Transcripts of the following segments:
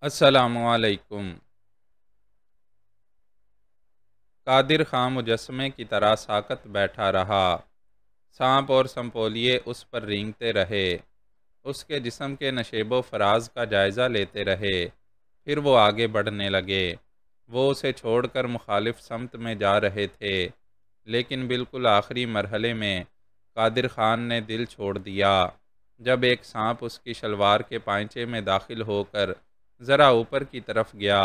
السلام علیکم۔ قادر خان مجسمے کی طرح ساکت بیٹھا رہا۔ سانپ اور سنپولیے اس پر رینگتے رہے، اس کے جسم کے نشیب و فراز کا جائزہ لیتے رہے۔ پھر وہ آگے بڑھنے لگے۔ وہ اسے چھوڑ کر مخالف سمت میں جا رہے تھے، لیکن بالکل آخری مرحلے میں قادر خان نے دل چھوڑ دیا جب ایک سانپ اس کی شلوار کے پائنچے میں داخل ہو کر ذرا اوپر کی طرف گیا۔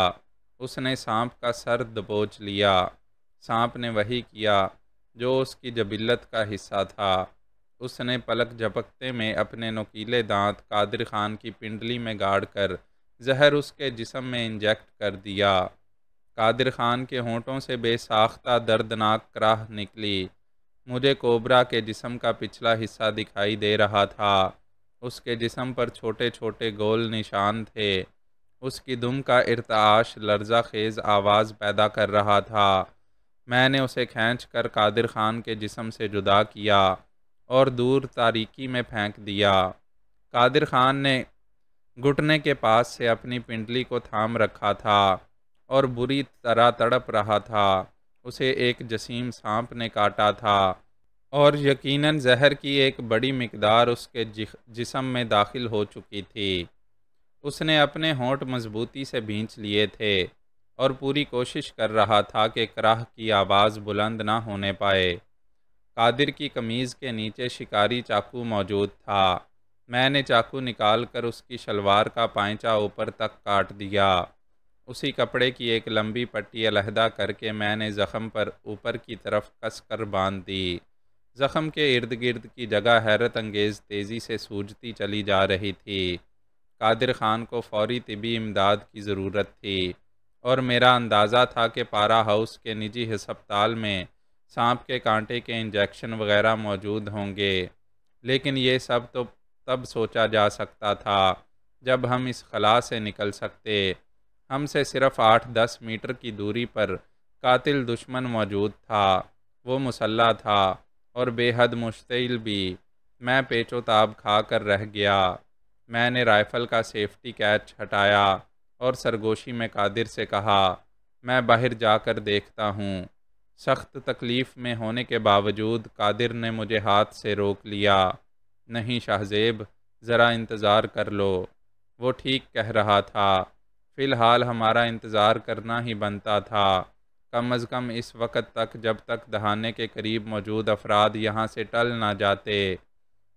اس نے سانپ کا سر دبوچ لیا۔ سانپ نے وہی کیا جو اس کی جبلت کا حصہ تھا۔ اس نے پلک جھپکتے میں اپنے نوکیلے دانت قادر خان کی پنڈلی میں گاڑ کر زہر اس کے جسم میں انجیکٹ کر دیا۔ قادر خان کے ہونٹوں سے بے ساختہ دردناک کراہ نکلی۔ مجھے کوبرا کے جسم کا پچھلا حصہ دکھائی دے رہا تھا۔ اس کے جسم پر چھوٹے چھوٹے گول نشان تھے۔ اس کی دم کا ارتعاش لرزہ خیز آواز پیدا کر رہا تھا۔ میں نے اسے کھینچ کر قادر خان کے جسم سے جدا کیا اور دور تاریکی میں پھینک دیا۔ قادر خان نے گھٹنے کے پاس سے اپنی پنڈلی کو تھام رکھا تھا اور بری طرح تڑپ رہا تھا۔ اسے ایک جسیم سانپ نے کاٹا تھا اور یقیناً زہر کی ایک بڑی مقدار اس کے جسم میں داخل ہو چکی تھی۔ اس نے اپنے ہونٹ مضبوطی سے بھینچ لیے تھے اور پوری کوشش کر رہا تھا کہ کراہ کی آواز بلند نہ ہونے پائے۔ قادر کی قمیض کے نیچے شکاری چاقو موجود تھا۔ میں نے چاقو نکال کر اس کی شلوار کا پائنچہ اوپر تک کاٹ دیا۔ اسی کپڑے کی ایک لمبی پٹی علیحدہ کر کے میں نے زخم پر اوپر کی طرف کس کر باندھ دی۔ زخم کے ارد گرد کی جگہ حیرت انگیز تیزی سے سوجتی چلی جا رہی تھی۔ قادر خان کو فوری طبی امداد کی ضرورت تھی اور میرا اندازہ تھا کہ پارا ہاؤس کے نجی ہسپتال میں سانپ کے کانٹے کے انجیکشن وغیرہ موجود ہوں گے، لیکن یہ سب تو تب سوچا جا سکتا تھا جب ہم اس خلا سے نکل سکتے۔ ہم سے صرف 8-10 میٹر کی دوری پر قاتل دشمن موجود تھا۔ وہ مسلح تھا اور بے حد مشتعل بھی۔ میں پیچ و تاب کھا کر رہ گیا۔ میں نے رائفل کا سیفٹی کیچ ہٹایا اور سرگوشی میں قادر سے کہا، میں باہر جا کر دیکھتا ہوں۔ سخت تکلیف میں ہونے کے باوجود قادر نے مجھے ہاتھ سے روک لیا۔ نہیں شاہ زیب، ذرا انتظار کر لو۔ وہ ٹھیک کہہ رہا تھا۔ فی الحال ہمارا انتظار کرنا ہی بنتا تھا، کم از کم اس وقت تک جب تک دہانے کے قریب موجود افراد یہاں سے ٹل نہ جاتے۔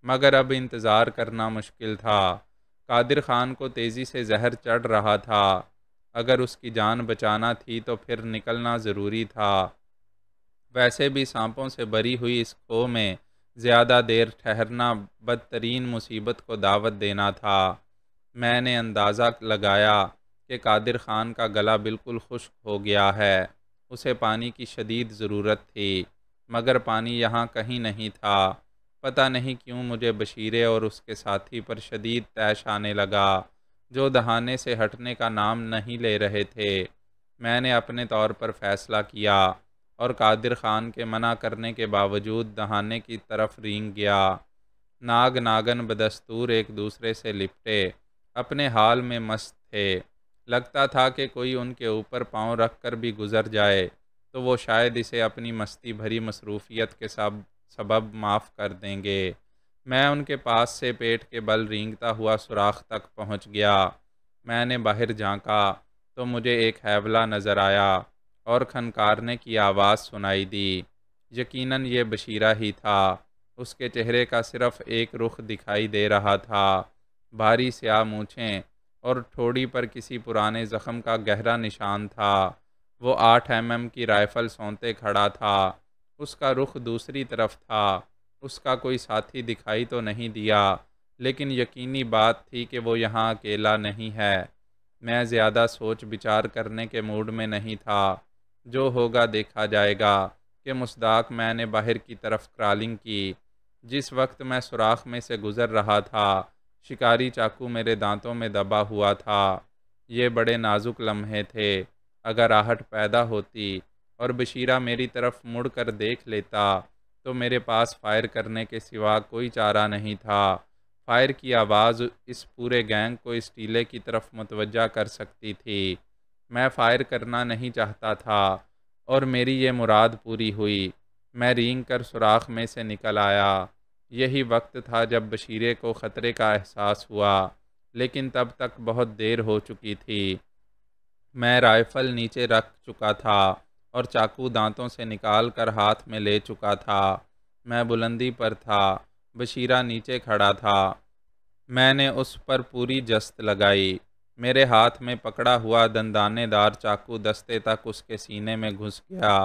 مگر اب انتظار کرنا مشکل تھا۔ قادر خان کو تیزی سے زہر چڑھ رہا تھا۔ اگر اس کی جان بچانا تھی تو پھر نکلنا ضروری تھا۔ ویسے بھی سانپوں سے بری ہوئی اس کھو میں زیادہ دیر ٹھہرنا بدترین مصیبت کو دعوت دینا تھا۔ میں نے اندازہ لگایا کہ قادر خان کا گلا بالکل خشک ہو گیا ہے۔ اسے پانی کی شدید ضرورت تھی، مگر پانی یہاں کہیں نہیں تھا۔ پتہ نہیں کیوں مجھے بشیرے اور اس کے ساتھی پر شدید طیش آنے لگا، جو دہانے سے ہٹنے کا نام نہیں لے رہے تھے۔ میں نے اپنے طور پر فیصلہ کیا اور قادر خان کے منع کرنے کے باوجود دہانے کی طرف رینگ گیا۔ ناگ ناگن بدستور ایک دوسرے سے لپٹے اپنے حال میں مست تھے۔ لگتا تھا کہ کوئی ان کے اوپر پاؤں رکھ کر بھی گزر جائے تو وہ شاید اسے اپنی مستی بھری مصروفیت کے سبب معاف کر دیں گے۔ میں ان کے پاس سے پیٹ کے بل رینگتا ہوا سوراخ تک پہنچ گیا۔ میں نے باہر جھانکا تو مجھے ایک ہیولہ نظر آیا اور کھنکارنے کی آواز سنائی دی۔ یقیناً یہ بشیرہ ہی تھا۔ اس کے چہرے کا صرف ایک رخ دکھائی دے رہا تھا، بھاری سیاہ مونچھیں اور ٹھوڑی پر کسی پرانے زخم کا گہرا نشان تھا۔ وہ 8 mm کی رائفل سونتے کھڑا تھا۔ اس کا رخ دوسری طرف تھا۔ اس کا کوئی ساتھی دکھائی تو نہیں دیا، لیکن یقینی بات تھی کہ وہ یہاں اکیلا نہیں ہے۔ میں زیادہ سوچ بچار کرنے کے موڈ میں نہیں تھا۔ جو ہوگا دیکھا جائے گا کہ مصداق میں نے باہر کی طرف کرالنگ کی۔ جس وقت میں سوراخ میں سے گزر رہا تھا، شکاری چاقو میرے دانتوں میں دبا ہوا تھا۔ یہ بڑے نازک لمحے تھے۔ اگر آہٹ پیدا ہوتی اور بشیرہ میری طرف مڑ کر دیکھ لیتا تو میرے پاس فائر کرنے کے سوا کوئی چارہ نہیں تھا۔ فائر کی آواز اس پورے گینگ کو اس ٹیلے کی طرف متوجہ کر سکتی تھی۔ میں فائر کرنا نہیں چاہتا تھا اور میری یہ مراد پوری ہوئی۔ میں رینگ کر سوراخ میں سے نکل آیا۔ یہی وقت تھا جب بشیرے کو خطرے کا احساس ہوا، لیکن تب تک بہت دیر ہو چکی تھی۔ میں رائفل نیچے رکھ چکا تھا اور چاقو دانتوں سے نکال کر ہاتھ میں لے چکا تھا۔ میں بلندی پر تھا، بشیرہ نیچے کھڑا تھا۔ میں نے اس پر پوری جست لگائی۔ میرے ہاتھ میں پکڑا ہوا دندانے دار چاقو دستے تک اس کے سینے میں گھس گیا۔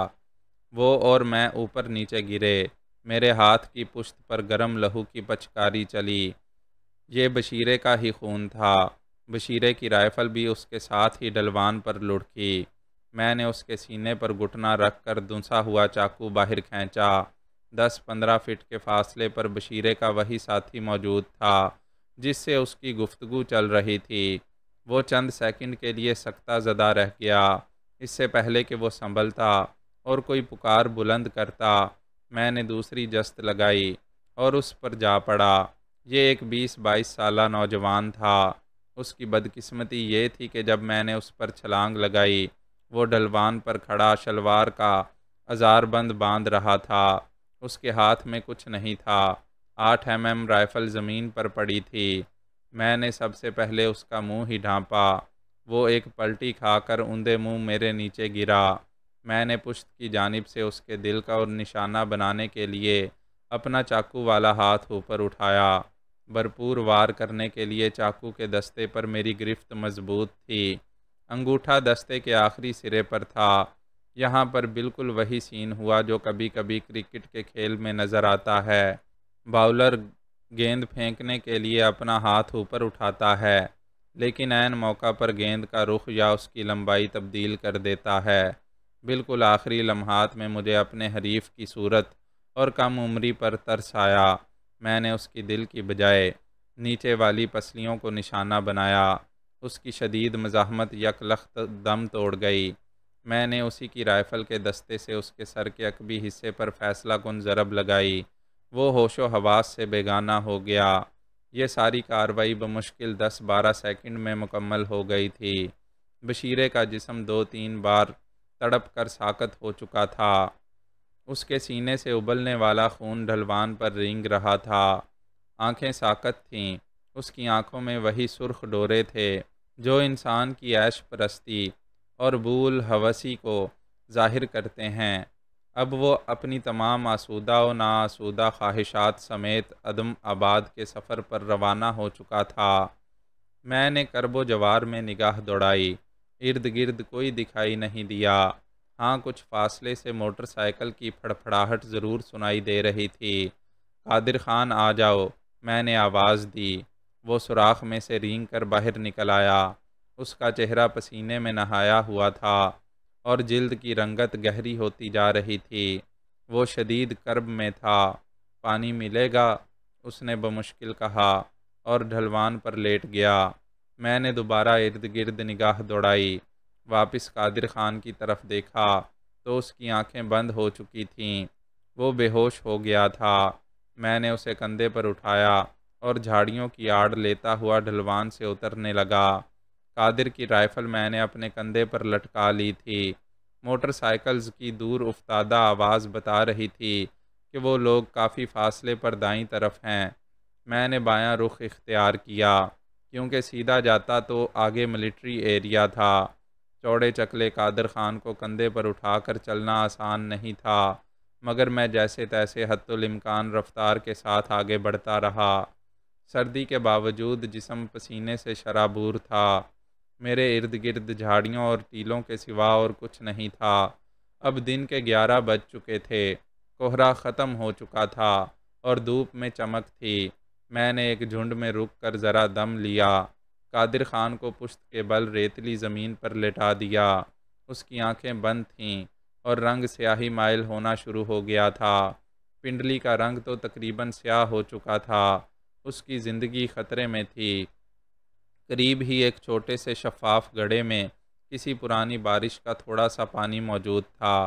وہ اور میں اوپر نیچے گرے۔ میرے ہاتھ کی پشت پر گرم لہو کی پچکاری چلی۔ یہ بشیرے کا ہی خون تھا۔ بشیرے کی رائفل بھی اس کے ساتھ ہی ڈھلوان پر لڑکی۔ میں نے اس کے سینے پر گھٹنا رکھ کر دھنسا ہوا چاقو باہر کھینچا۔ 10-15 فٹ کے فاصلے پر بشیرے کا وہی ساتھی موجود تھا جس سے اس کی گفتگو چل رہی تھی۔ وہ چند سیکنڈ کے لیے سکتہ زدہ رہ گیا۔ اس سے پہلے کہ وہ سنبھلتا اور کوئی پکار بلند کرتا، میں نے دوسری جست لگائی اور اس پر جا پڑا۔ یہ ایک 20-22 سالہ نوجوان تھا۔ اس کی بدقسمتی یہ تھی کہ جب میں نے اس پر چھلانگ لگائی، وہ ڈھلوان پر کھڑا شلوار کا ازار بند باندھ رہا تھا۔ اس کے ہاتھ میں کچھ نہیں تھا۔ 8 mm رائفل زمین پر پڑی تھی۔ میں نے سب سے پہلے اس کا منہ ہی ڈھانپا۔ وہ ایک پلٹی کھا کر اوندے منہ میرے نیچے گرا۔ میں نے پشت کی جانب سے اس کے دل کا اور نشانہ بنانے کے لیے اپنا چاقو والا ہاتھ اوپر اٹھایا۔ بھرپور وار کرنے کے لیے چاقو کے دستے پر میری گرفت مضبوط تھی۔ انگوٹھا دستے کے آخری سرے پر تھا۔ یہاں پر بالکل وہی سین ہوا جو کبھی کبھی کرکٹ کے کھیل میں نظر آتا ہے۔ باؤلر گیند پھینکنے کے لیے اپنا ہاتھ اوپر اٹھاتا ہے، لیکن عین موقع پر گیند کا رخ یا اس کی لمبائی تبدیل کر دیتا ہے۔ بالکل آخری لمحات میں مجھے اپنے حریف کی صورت اور کم عمری پر ترس آیا۔ میں نے اس کی دل کی بجائے نیچے والی پسلیوں کو نشانہ بنایا۔ اس کی شدید مزاحمت یک لخت دم توڑ گئی۔ میں نے اسی کی رائفل کے دستے سے اس کے سر کے عقبی حصے پر فیصلہ کن ضرب لگائی۔ وہ ہوش و حواس سے بیگانہ ہو گیا۔ یہ ساری کارروائی بمشکل 10-12 سیکنڈ میں مکمل ہو گئی تھی۔ بشیرے کا جسم 2-3 بار تڑپ کر ساکت ہو چکا تھا۔ اس کے سینے سے ابلنے والا خون ڈھلوان پر رینگ رہا تھا۔ آنکھیں ساکت تھیں۔ اس کی آنکھوں میں وہی سرخ ڈورے تھے جو انسان کی عیش پرستی اور بول ہوسی کو ظاہر کرتے ہیں۔ اب وہ اپنی تمام آسودہ و ناآسودہ خواہشات سمیت عدم آباد کے سفر پر روانہ ہو چکا تھا۔ میں نے کرب و جوار میں نگاہ دوڑائی۔ ارد گرد کوئی دکھائی نہیں دیا۔ ہاں، کچھ فاصلے سے موٹر سائیکل کی پھڑپھڑاہٹ ضرور سنائی دے رہی تھی۔ قادر خان آ جاؤ، میں نے آواز دی۔ وہ سوراخ میں سے رینگ کر باہر نکل آیا۔ اس کا چہرہ پسینے میں نہایا ہوا تھا اور جلد کی رنگت گہری ہوتی جا رہی تھی۔ وہ شدید کرب میں تھا۔ پانی ملے گا؟ اس نے بمشکل کہا اور ڈھلوان پر لیٹ گیا۔ میں نے دوبارہ ارد گرد نگاہ دوڑائی۔ واپس قادر خان کی طرف دیکھا تو اس کی آنکھیں بند ہو چکی تھیں۔ وہ بے ہوش ہو گیا تھا۔ میں نے اسے کندھے پر اٹھایا اور جھاڑیوں کی آڑ لیتا ہوا ڈھلوان سے اترنے لگا۔ قادر کی رائفل میں نے اپنے کندھے پر لٹکا لی تھی۔ موٹر سائیکلز کی دور افتادہ آواز بتا رہی تھی کہ وہ لوگ کافی فاصلے پر دائیں طرف ہیں۔ میں نے بایاں رخ اختیار کیا کیونکہ سیدھا جاتا تو آگے ملٹری ایریا تھا۔ چوڑے چکلے قادر خان کو کندھے پر اٹھا کر چلنا آسان نہیں تھا، مگر میں جیسے تیسے حتی الامکان رفتار کے ساتھ آگے بڑھتا رہا۔ سردی کے باوجود جسم پسینے سے شرابور تھا۔ میرے ارد گرد جھاڑیوں اور ٹیلوں کے سوا اور کچھ نہیں تھا۔ اب دن کے 11 بج چکے تھے۔ کوہرا ختم ہو چکا تھا اور دھوپ میں چمک تھی۔ میں نے ایک جھنڈ میں رک کر ذرا دم لیا۔ قادر خان کو پشت کے بل ریتلی زمین پر لٹا دیا۔ اس کی آنکھیں بند تھیں اور رنگ سیاہی مائل ہونا شروع ہو گیا تھا۔ پنڈلی کا رنگ تو تقریباً سیاہ ہو چکا تھا۔ اس کی زندگی خطرے میں تھی۔ قریب ہی ایک چھوٹے سے شفاف گڑھے میں کسی پرانی بارش کا تھوڑا سا پانی موجود تھا۔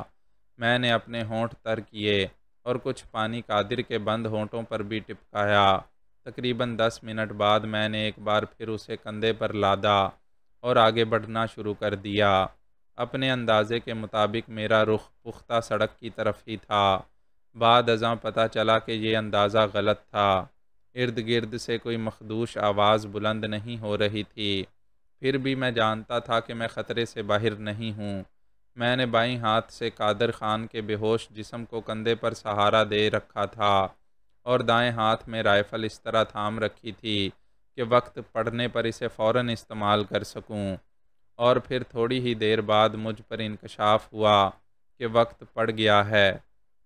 میں نے اپنے ہونٹ تر کیے اور کچھ پانی قادر کے بند ہونٹوں پر بھی ٹپکایا۔ تقریباً 10 منٹ بعد میں نے ایک بار پھر اسے کندھے پر لادا اور آگے بڑھنا شروع کر دیا۔ اپنے اندازے کے مطابق میرا رخ پختہ سڑک کی طرف ہی تھا۔ بعد ازاں پتہ چلا کہ یہ اندازہ غلط تھا۔ ارد گرد سے کوئی مخدوش آواز بلند نہیں ہو رہی تھی، پھر بھی میں جانتا تھا کہ میں خطرے سے باہر نہیں ہوں۔ میں نے بائیں ہاتھ سے قادر خان کے بے ہوش جسم کو کندھے پر سہارا دے رکھا تھا اور دائیں ہاتھ میں رائفل اس طرح تھام رکھی تھی کہ وقت پڑنے پر اسے فوراً استعمال کر سکوں۔ اور پھر تھوڑی ہی دیر بعد مجھ پر انکشاف ہوا کہ وقت پڑ گیا ہے۔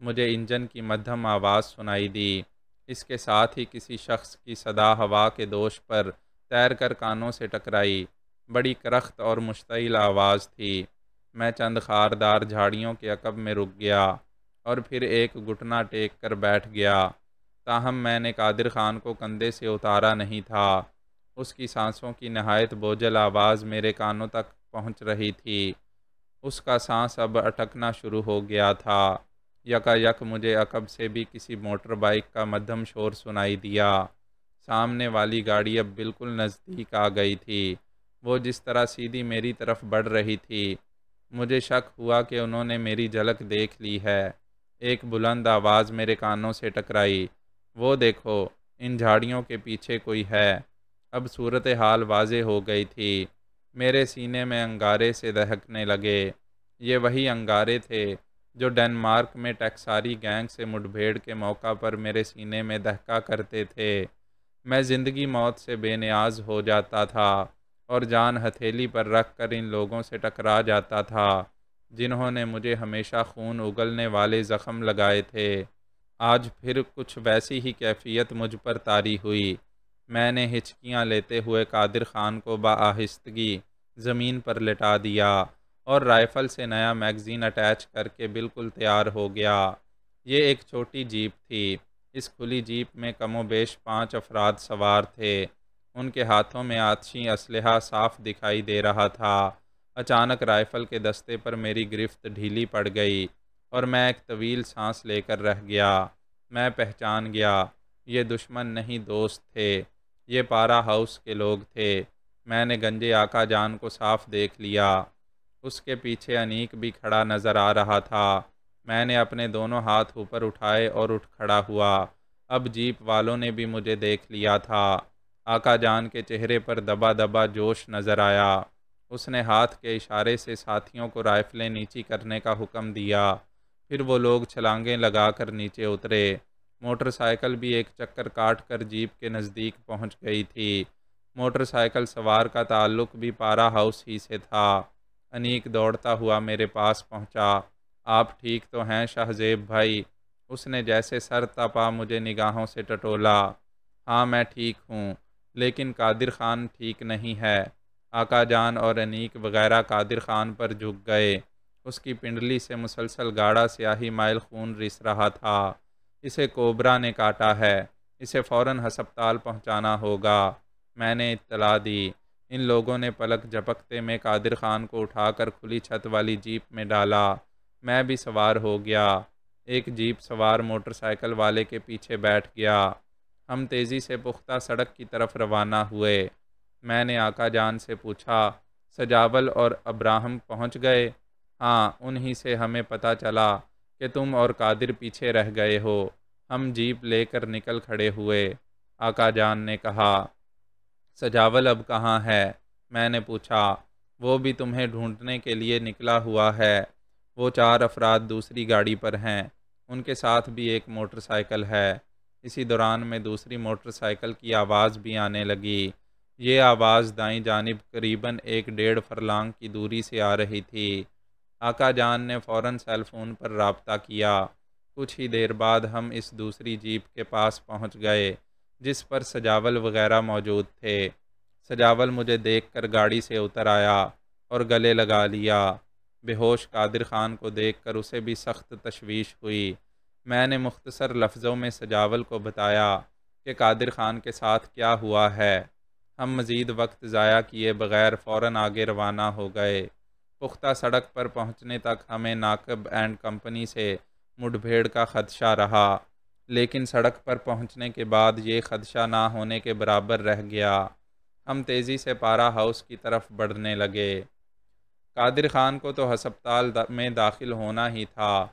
مجھے انجن کی مدھم آواز سنائی دی، اس کے ساتھ ہی کسی شخص کی صدا ہوا کے دوش پر تیر کر کانوں سے ٹکرائی۔ بڑی کرخت اور مشتعل آواز تھی۔ میں چند خاردار جھاڑیوں کے عقب میں رک گیا اور پھر ایک گھٹنا ٹیک کر بیٹھ گیا۔ تاہم میں نے قادر خان کو کندھے سے اتارا نہیں تھا۔ اس کی سانسوں کی نہایت بوجھل آواز میرے کانوں تک پہنچ رہی تھی۔ اس کا سانس اب اٹکنا شروع ہو گیا تھا۔ یکا یک مجھے عقب سے بھی کسی موٹر بائیک کا مدھم شور سنائی دیا۔ سامنے والی گاڑی اب بالکل نزدیک آ گئی تھی۔ وہ جس طرح سیدھی میری طرف بڑھ رہی تھی، مجھے شک ہوا کہ انہوں نے میری جھلک دیکھ لی ہے۔ ایک بلند آواز میرے کانوں سے ٹکرائی، وہ دیکھو، ان جھاڑیوں کے پیچھے کوئی ہے۔ اب صورتحال واضح ہو گئی تھی۔ میرے سینے میں انگارے سے دہکنے لگے۔ یہ وہی انگارے تھے جو ڈنمارک میں ٹیکساری گینگ سے مڈبھیڑ کے موقع پر میرے سینے میں دہکا کرتے تھے۔ میں زندگی موت سے بے نیاز ہو جاتا تھا اور جان ہتھیلی پر رکھ کر ان لوگوں سے ٹکرا جاتا تھا جنہوں نے مجھے ہمیشہ خون اگلنے والے زخم لگائے تھے۔ آج پھر کچھ ویسی ہی کیفیت مجھ پر طاری ہوئی۔ میں نے ہچکیاں لیتے ہوئے قادر خان کو بآہستگی زمین پر لٹا دیا اور رائفل سے نیا میگزین اٹیچ کر کے بالکل تیار ہو گیا۔ یہ ایک چھوٹی جیپ تھی۔ اس کھلی جیپ میں کم و بیش 5 افراد سوار تھے۔ ان کے ہاتھوں میں آتشی اسلحہ صاف دکھائی دے رہا تھا۔ اچانک رائفل کے دستے پر میری گرفت ڈھیلی پڑ گئی اور میں ایک طویل سانس لے کر رہ گیا۔ میں پہچان گیا، یہ دشمن نہیں دوست تھے، یہ پارا ہاؤس کے لوگ تھے۔ میں نے گنجے آقا جان کو صاف دیکھ لیا۔ اس کے پیچھے انیک بھی کھڑا نظر آ رہا تھا۔ میں نے اپنے دونوں ہاتھ اوپر اٹھائے اور اٹھ کھڑا ہوا۔ اب جیپ والوں نے بھی مجھے دیکھ لیا تھا۔ آقا جان کے چہرے پر دبا دبا جوش نظر آیا۔ اس نے ہاتھ کے اشارے سے ساتھیوں کو رائفلیں نیچی کرنے کا حکم دیا۔ پھر وہ لوگ چھلانگیں لگا کر نیچے اترے۔ موٹر سائیکل بھی ایک چکر کاٹ کر جیپ کے نزدیک پہنچ گئی تھی۔ موٹر سائیکل سوار کا تعلق بھی پارا ہاؤس ہی سے تھا۔ انیک دوڑتا ہوا میرے پاس پہنچا۔ آپ ٹھیک تو ہیں شاہ زیب بھائی؟ اس نے جیسے سر تپا مجھے نگاہوں سے ٹٹولا۔ ہاں میں ٹھیک ہوں، لیکن قادر خان ٹھیک نہیں ہے۔ آقا جان اور انیک وغیرہ قادر خان پر جھک گئے۔ اس کی پنڈلی سے مسلسل گاڑھا سیاہی مائل خون رس رہا تھا۔ اسے کوبرا نے کاٹا ہے، اسے فوراً ہسپتال پہنچانا ہوگا۔ میں نے اطلاع دی۔ ان لوگوں نے پلک جھپکتے میں قادر خان کو اٹھا کر کھلی چھت والی جیپ میں ڈالا۔ میں بھی سوار ہو گیا۔ ایک جیپ سوار موٹر سائیکل والے کے پیچھے بیٹھ گیا۔ ہم تیزی سے پختہ سڑک کی طرف روانہ ہوئے۔ میں نے آقا جان سے پوچھا، سجاول اور ابراہم پہنچ گئے؟ ہاں، انہی سے ہمیں پتہ چلا کہ تم اور قادر پیچھے رہ گئے ہو۔ ہم جیپ لے کر نکل کھڑے ہوئے۔ آقا جان نے کہا، سجاول اب کہاں ہے؟ میں نے پوچھا۔ وہ بھی تمہیں ڈھونڈنے کے لیے نکلا ہوا ہے۔ وہ 4 افراد دوسری گاڑی پر ہیں، ان کے ساتھ بھی ایک موٹر سائیکل ہے۔ اسی دوران میں دوسری موٹر سائیکل کی آواز بھی آنے لگی۔ یہ آواز دائیں جانب قریباً 1.5 فرلانگ کی دوری سے آ رہی تھی۔ آقا جان نے فوراً سیل فون پر رابطہ کیا۔ کچھ ہی دیر بعد ہم اس دوسری جیپ کے پاس پہنچ گئے جس پر سجاول وغیرہ موجود تھے۔ سجاول مجھے دیکھ کر گاڑی سے اتر آیا اور گلے لگا لیا۔ بے ہوش قادر خان کو دیکھ کر اسے بھی سخت تشویش ہوئی۔ میں نے مختصر لفظوں میں سجاول کو بتایا کہ قادر خان کے ساتھ کیا ہوا ہے۔ ہم مزید وقت ضائع کیے بغیر فوراً آگے روانہ ہو گئے۔ پختہ سڑک پر پہنچنے تک ہمیں ناقب اینڈ کمپنی سے مڈبھیڑ کا خدشہ رہا۔ لیکن سڑک پر پہنچنے کے بعد یہ خدشہ نہ ہونے کے برابر رہ گیا۔ ہم تیزی سے پارا ہاؤس کی طرف بڑھنے لگے۔ قادر خان کو تو ہسپتال میں داخل ہونا ہی تھا۔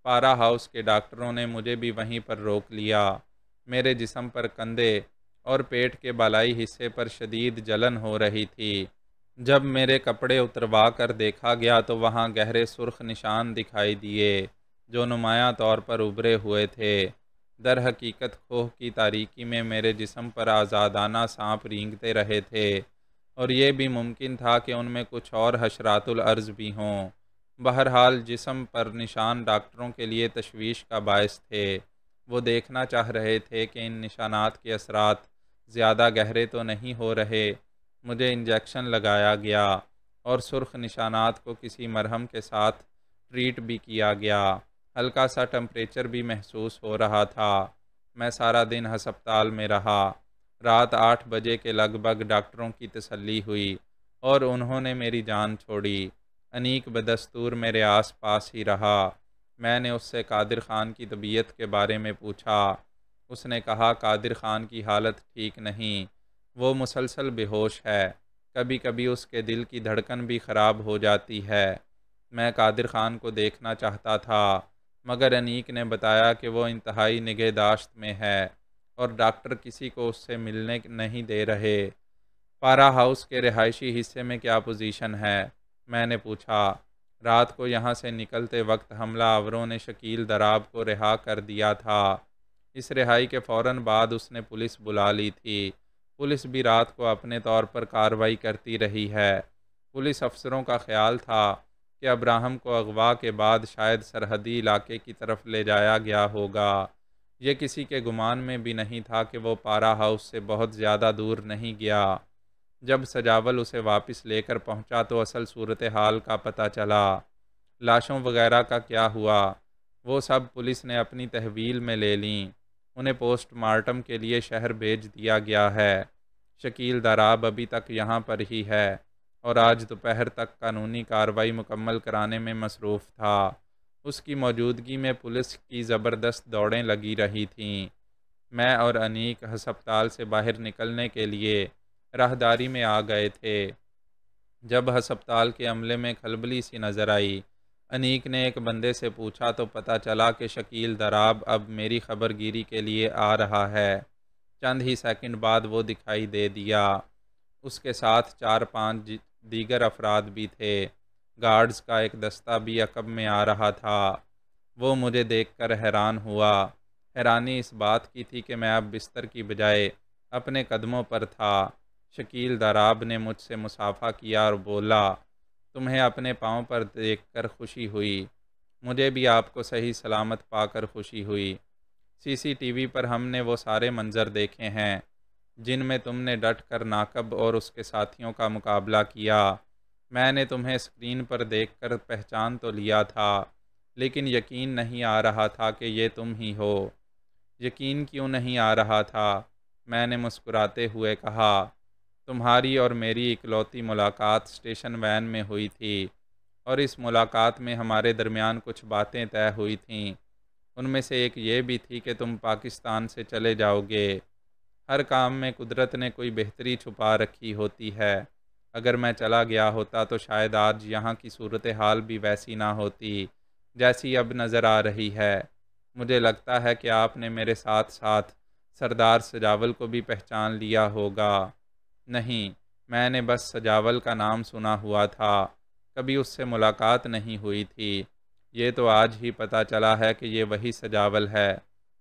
پارا ہاؤس کے ڈاکٹروں نے مجھے بھی وہیں پر روک لیا۔ میرے جسم پر کندھے اور پیٹ کے بالائی حصے پر شدید جلن ہو رہی تھی۔ جب میرے کپڑے اتروا کر دیکھا گیا تو وہاں گہرے سرخ نشان دکھائی دیے جو نمایاں طور پر ابھرے ہوئے تھے۔ در حقیقت کھوہ کی تاریکی میں میرے جسم پر آزادانہ سانپ رینگتے رہے تھے، اور یہ بھی ممکن تھا کہ ان میں کچھ اور حشرات الارض بھی ہوں۔ بہرحال جسم پر نشان ڈاکٹروں کے لیے تشویش کا باعث تھے۔ وہ دیکھنا چاہ رہے تھے کہ ان نشانات کے اثرات زیادہ گہرے تو نہیں ہو رہے۔ مجھے انجیکشن لگایا گیا اور سرخ نشانات کو کسی مرہم کے ساتھ ٹریٹ بھی کیا گیا۔ ہلکا سا ٹمپریچر بھی محسوس ہو رہا تھا۔ میں سارا دن ہسپتال میں رہا۔ رات 8 بجے کے لگ بھگ ڈاکٹروں کی تسلی ہوئی اور انہوں نے میری جان چھوڑی۔ انیک بدستور میرے آس پاس ہی رہا۔ میں نے اس سے قادر خان کی طبیعت کے بارے میں پوچھا۔ اس نے کہا قادر خان کی حالت ٹھیک نہیں، وہ مسلسل بے ہوش ہے، کبھی کبھی اس کے دل کی دھڑکن بھی خراب ہو جاتی ہے۔ میں قادر خان کو دیکھنا چاہتا تھا، مگر انیک نے بتایا کہ وہ انتہائی نگہداشت میں ہے اور ڈاکٹر کسی کو اس سے ملنے نہیں دے رہے۔ پارا ہاؤس کے رہائشی حصے میں کیا پوزیشن ہے؟ میں نے پوچھا۔ رات کو یہاں سے نکلتے وقت حملہ آوروں نے شکیل دراب کو رہا کر دیا تھا۔ اس رہائی کے فوراً بعد اس نے پولیس بلا لی تھی۔ پولیس بھی رات کو اپنے طور پر کارروائی کرتی رہی ہے۔ پولیس افسروں کا خیال تھا کہ ابراہم کو اغوا کے بعد شاید سرحدی علاقے کی طرف لے جایا گیا ہوگا۔ یہ کسی کے گمان میں بھی نہیں تھا کہ وہ پارا ہاؤس سے بہت زیادہ دور نہیں گیا۔ جب سجاول اسے واپس لے کر پہنچا تو اصل صورتحال کا پتہ چلا۔ لاشوں وغیرہ کا کیا ہوا؟ وہ سب پولیس نے اپنی تحویل میں لے لیں۔ انہیں پوسٹ مارٹم کے لیے شہر بھیج دیا گیا ہے۔ شکیل دراب ابھی تک یہاں پر ہی ہے اور آج دوپہر تک قانونی کارروائی مکمل کرانے میں مصروف تھا۔ اس کی موجودگی میں پولیس کی زبردست دوڑیں لگی رہی تھیں۔ میں اور انیک ہسپتال سے باہر نکلنے کے لیے راہداری میں آ گئے تھے جب ہسپتال کے عملے میں کھلبلی سی نظر آئی۔ انیک نے ایک بندے سے پوچھا تو پتہ چلا کہ شکیل دراب اب میری خبر گیری کے لیے آ رہا ہے۔ چند ہی سیکنڈ بعد وہ دکھائی دے دیا۔ اس کے ساتھ 4-5 دیگر افراد بھی تھے۔ گارڈز کا ایک دستہ بھی عقب میں آ رہا تھا۔ وہ مجھے دیکھ کر حیران ہوا۔ حیرانی اس بات کی تھی کہ میں اب بستر کی بجائے اپنے قدموں پر تھا۔ شکیل دراب نے مجھ سے مصافحہ کیا اور بولا، تمہیں اپنے پاؤں پر دیکھ کر خوشی ہوئی۔ مجھے بھی آپ کو صحیح سلامت پا کر خوشی ہوئی۔ CCTV پر ہم نے وہ سارے منظر دیکھے ہیں جن میں تم نے ڈٹ کر ناقب اور اس کے ساتھیوں کا مقابلہ کیا۔ میں نے تمہیں اسکرین پر دیکھ کر پہچان تو لیا تھا، لیکن یقین نہیں آ رہا تھا کہ یہ تم ہی ہو۔ یقین کیوں نہیں آ رہا تھا؟ میں نے مسکراتے ہوئے کہا، تمہاری اور میری اکلوتی ملاقات اسٹیشن وین میں ہوئی تھی، اور اس ملاقات میں ہمارے درمیان کچھ باتیں طے ہوئی تھیں۔ ان میں سے ایک یہ بھی تھی کہ تم پاکستان سے چلے جاؤ گے۔ ہر کام میں قدرت نے کوئی بہتری چھپا رکھی ہوتی ہے۔ اگر میں چلا گیا ہوتا تو شاید آج یہاں کی صورتحال بھی ویسی نہ ہوتی جیسی اب نظر آ رہی ہے۔ مجھے لگتا ہے کہ آپ نے میرے ساتھ ساتھ سردار سجاول کو بھی پہچان لیا ہوگا۔ نہیں، میں نے بس سجاول کا نام سنا ہوا تھا، کبھی اس سے ملاقات نہیں ہوئی تھی۔ یہ تو آج ہی پتہ چلا ہے کہ یہ وہی سجاول ہے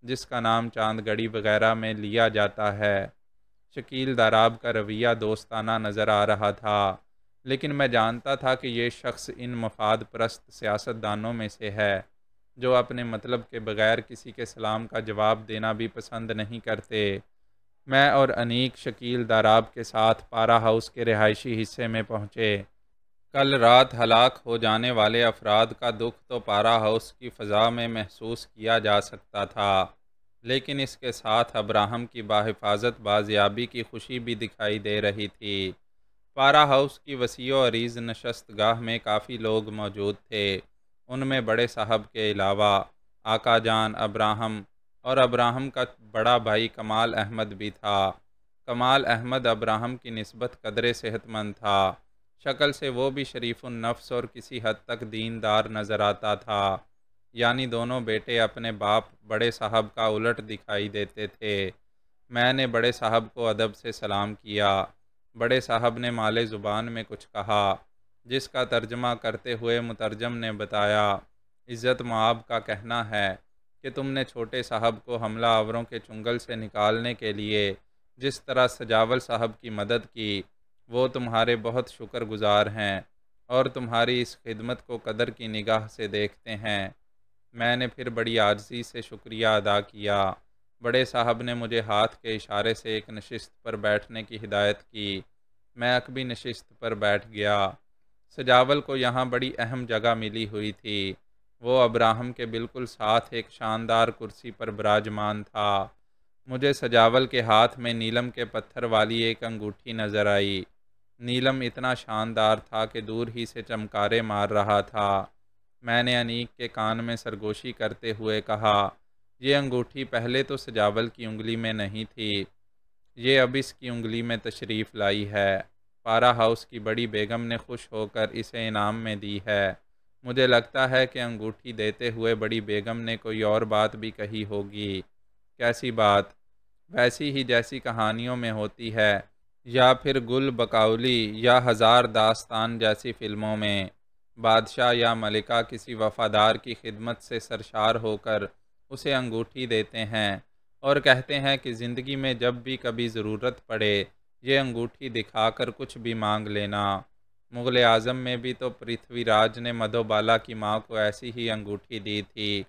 جس کا نام چاند گڑی وغیرہ میں لیا جاتا ہے۔ شکیل دراب کا رویہ دوستانہ نظر آ رہا تھا، لیکن میں جانتا تھا کہ یہ شخص ان مفاد پرست سیاست دانوں میں سے ہے جو اپنے مطلب کے بغیر کسی کے سلام کا جواب دینا بھی پسند نہیں کرتے۔ میں اور انیک شکیل دراب کے ساتھ پارا ہاؤس کے رہائشی حصے میں پہنچے۔ کل رات ہلاک ہو جانے والے افراد کا دکھ تو پارا ہاؤس کی فضا میں محسوس کیا جا سکتا تھا، لیکن اس کے ساتھ ابراہم کی بحفاظت بازیابی کی خوشی بھی دکھائی دے رہی تھی۔ پارا ہاؤس کی وسیع و عریض نشست گاہ میں کافی لوگ موجود تھے۔ ان میں بڑے صاحب کے علاوہ آقا جان، ابراہم، اور ابراہم کا بڑا بھائی کمال احمد بھی تھا۔ کمال احمد ابراہم کی نسبت قدرے صحت مند تھا، شکل سے وہ بھی شریف النفس اور کسی حد تک دیندار نظر آتا تھا، یعنی دونوں بیٹے اپنے باپ بڑے صاحب کا الٹ دکھائی دیتے تھے۔ میں نے بڑے صاحب کو ادب سے سلام کیا۔ بڑے صاحب نے مالے زبان میں کچھ کہا، جس کا ترجمہ کرتے ہوئے مترجم نے بتایا، عزت مآب کا کہنا ہے کہ تم نے چھوٹے صاحب کو حملہ آوروں کے چنگل سے نکالنے کے لیے جس طرح سجاول صاحب کی مدد کی، وہ تمہارے بہت شکر گزار ہیں اور تمہاری اس خدمت کو قدر کی نگاہ سے دیکھتے ہیں۔ میں نے پھر بڑی عاجزی سے شکریہ ادا کیا۔ بڑے صاحب نے مجھے ہاتھ کے اشارے سے ایک نشست پر بیٹھنے کی ہدایت کی۔ میں عقبی نشست پر بیٹھ گیا۔ سجاول کو یہاں بڑی اہم جگہ ملی ہوئی تھی۔ وہ ابراہم کے بالکل ساتھ ایک شاندار کرسی پر براجمان تھا۔ مجھے سجاول کے ہاتھ میں نیلم کے پتھر والی ایک انگوٹھی نظر آئی۔ نیلم اتنا شاندار تھا کہ دور ہی سے چمکارے مار رہا تھا۔ میں نے انیک کے کان میں سرگوشی کرتے ہوئے کہا، یہ انگوٹھی پہلے تو سجاول کی انگلی میں نہیں تھی، یہ اب اس کی انگلی میں تشریف لائی ہے۔ پارا ہاؤس کی بڑی بیگم نے خوش ہو کر اسے انعام میں دی ہے۔ مجھے لگتا ہے کہ انگوٹھی دیتے ہوئے بڑی بیگم نے کوئی اور بات بھی کہی ہوگی۔ کیسی بات؟ ویسی ہی جیسی کہانیوں میں ہوتی ہے، یا پھر گل بقولی یا ہزار داستان جیسی فلموں میں۔ بادشاہ یا ملکہ کسی وفادار کی خدمت سے سرشار ہو کر اسے انگوٹھی دیتے ہیں اور کہتے ہیں کہ زندگی میں جب بھی کبھی ضرورت پڑے یہ انگوٹھی دکھا کر کچھ بھی مانگ لینا۔ مغل اعظم میں بھی تو پرتھوی راج نے مدھوبالا کی ماں کو ایسی ہی انگوٹھی دی تھی۔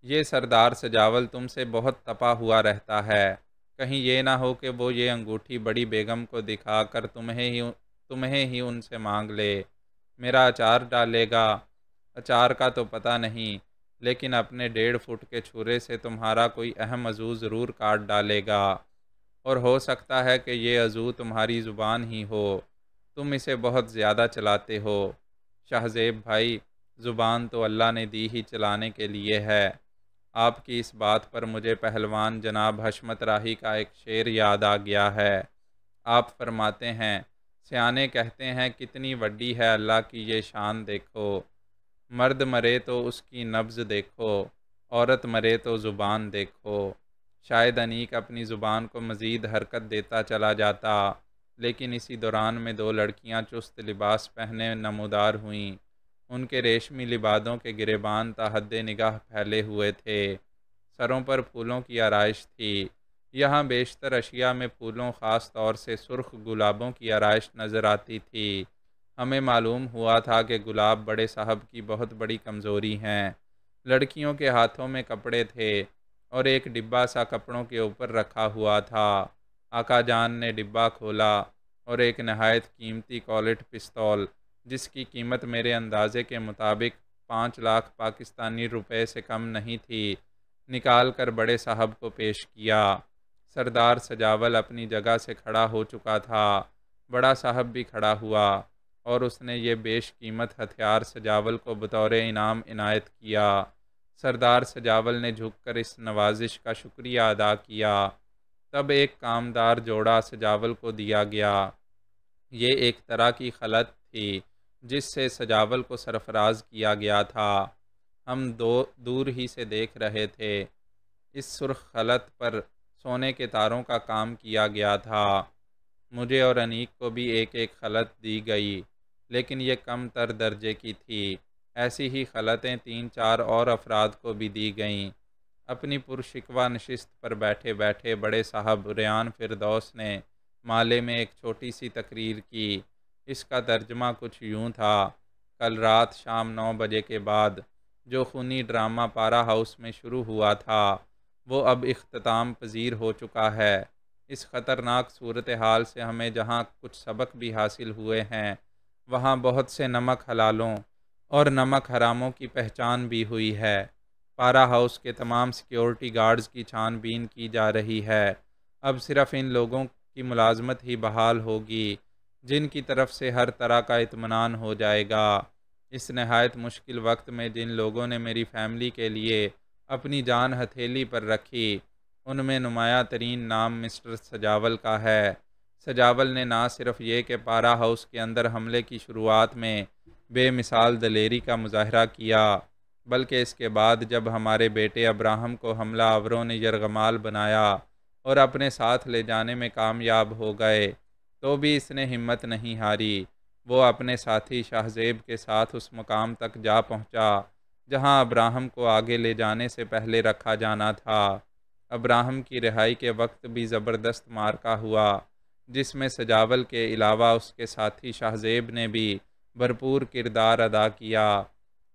یہ سردار سجاول تم سے بہت تپا ہوا رہتا ہے، کہیں یہ نہ ہو کہ وہ یہ انگوٹھی بڑی بیگم کو دکھا کر تمہیں ہی ان سے مانگ لے۔ میرا اچار ڈالے گا؟ اچار کا تو پتہ نہیں، لیکن اپنے 1.5 فٹ کے چھرے سے تمہارا کوئی اہم عضو ضرور کاٹ ڈالے گا، اور ہو سکتا ہے کہ یہ عضو تمہاری زبان ہی ہو، تم اسے بہت زیادہ چلاتے ہو۔ شاہزیب بھائی، زبان تو اللہ نے دی ہی چلانے کے لیے ہے۔ آپ کی اس بات پر مجھے پہلوان جناب حشمت راہی کا ایک شعر یاد آ گیا ہے۔ آپ فرماتے ہیں، سیانے کہتے ہیں کتنی وڈی ہے اللہ کی یہ شان دیکھو، مرد مرے تو اس کی نبض دیکھو، عورت مرے تو زبان دیکھو۔ شاید انیک اپنی زبان کو مزید حرکت دیتا چلا جاتا، لیکن اسی دوران میں 2 لڑکیاں چست لباس پہنے نمودار ہوئیں۔ ان کے ریشمی لبادوں کے گریبان تا حد نگاہ پھیلے ہوئے تھے، سروں پر پھولوں کی آرائش تھی۔ یہاں بیشتر اشیاء میں پھولوں، خاص طور سے سرخ گلابوں کی آرائش نظر آتی تھی۔ ہمیں معلوم ہوا تھا کہ گلاب بڑے صاحب کی بہت بڑی کمزوری ہیں۔ لڑکیوں کے ہاتھوں میں کپڑے تھے اور ایک ڈبہ سا کپڑوں کے اوپر رکھا ہوا تھا۔ آقا جان نے ڈبہ کھولا اور ایک نہایت قیمتی کولٹ پستول، جس کی قیمت میرے اندازے کے مطابق 5 لاکھ پاکستانی روپے سے کم نہیں تھی، نکال کر بڑے صاحب کو پیش کیا۔ سردار سجاول اپنی جگہ سے کھڑا ہو چکا تھا، بڑا صاحب بھی کھڑا ہوا اور اس نے یہ بیش قیمت ہتھیار سجاول کو بطور انعام عنایت کیا۔ سردار سجاول نے جھک کر اس نوازش کا شکریہ ادا کیا۔ تب ایک کامدار جوڑا سجاول کو دیا گیا۔ یہ ایک طرح کی خلط تھی جس سے سجاول کو سرفراز کیا گیا تھا۔ ہم دور ہی سے دیکھ رہے تھے۔ اس سرخ خلط پر سونے کے تاروں کا کام کیا گیا تھا۔ مجھے اور انیک کو بھی ایک ایک خلط دی گئی، لیکن یہ کم تر درجے کی تھی۔ ایسی ہی خلطیں 3-4 اور افراد کو بھی دی گئیں۔ اپنی پرشکوہ نشست پر بیٹھے بیٹھے بڑے صاحب ریان فردوس نے مالے میں ایک چھوٹی سی تقریر کی۔ اس کا ترجمہ کچھ یوں تھا، کل رات شام 9 بجے کے بعد جو خونی ڈرامہ پارا ہاؤس میں شروع ہوا تھا وہ اب اختتام پذیر ہو چکا ہے۔ اس خطرناک صورتحال سے ہمیں جہاں کچھ سبق بھی حاصل ہوئے ہیں، وہاں بہت سے نمک حلالوں اور نمک حراموں کی پہچان بھی ہوئی ہے۔ پارا ہاؤس کے تمام سیکیورٹی گارڈز کی چھان بین کی جا رہی ہے۔ اب صرف ان لوگوں کی ملازمت ہی بحال ہوگی جن کی طرف سے ہر طرح کا اطمینان ہو جائے گا۔ اس نہایت مشکل وقت میں جن لوگوں نے میری فیملی کے لیے اپنی جان ہتھیلی پر رکھی۔ ان میں نمایاں ترین نام مسٹر سجاول کا ہے۔ سجاول نے نہ صرف یہ کہ پارا ہاؤس کے اندر حملے کی شروعات میں بے مثال دلیری کا مظاہرہ کیا، بلکہ اس کے بعد جب ہمارے بیٹے ابراہم کو حملہ آوروں نے یرغمال بنایا اور اپنے ساتھ لے جانے میں کامیاب ہو گئے، تو بھی اس نے ہمت نہیں ہاری۔ وہ اپنے ساتھی شاہزیب کے ساتھ اس مقام تک جا پہنچا جہاں ابراہم کو آگے لے جانے سے پہلے رکھا جانا تھا۔ ابراہم کی رہائی کے وقت بھی زبردست معرکہ ہوا، جس میں سجاول کے علاوہ اس کے ساتھی شاہزیب نے بھی بھرپور کردار ادا کیا۔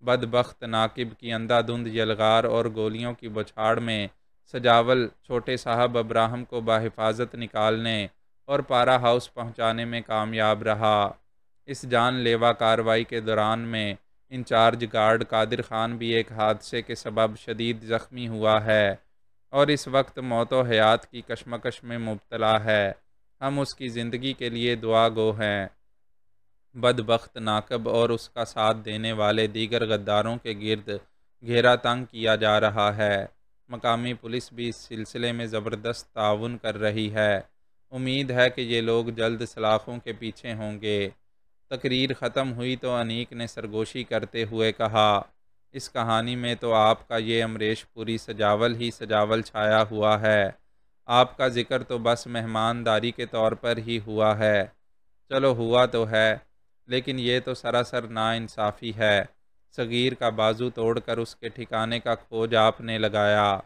بدبخت ناقب کی اندھا دھند یلغار اور گولیوں کی بچھاڑ میں سجاول چھوٹے صاحب ابراہم کو بحفاظت نکالنے اور پارا ہاؤس پہنچانے میں کامیاب رہا۔ اس جان لیوا کارروائی کے دوران میں انچارج گارڈ قادر خان بھی ایک حادثے کے سبب شدید زخمی ہوا ہے اور اس وقت موت و حیات کی کشمکش میں مبتلا ہے۔ ہم اس کی زندگی کے لیے دعا گو ہیں۔ بدبخت ناقب اور اس کا ساتھ دینے والے دیگر غداروں کے گرد گھیرا تنگ کیا جا رہا ہے۔ مقامی پولیس بھی اس سلسلے میں زبردست تعاون کر رہی ہے۔ امید ہے کہ یہ لوگ جلد سلاخوں کے پیچھے ہوں گے۔ تقریر ختم ہوئی تو انیک نے سرگوشی کرتے ہوئے کہا، اس کہانی میں تو آپ کا یہ امریش پوری سجاول ہی سجاول چھایا ہوا ہے۔ آپ کا ذکر تو بس مہمانداری کے طور پر ہی ہوا ہے۔ چلو ہوا تو ہے، لیکن یہ تو سراسر ناانصافی ہے۔ صغیر کا بازو توڑ کر اس کے ٹھکانے کا کھوج آپ نے لگایا۔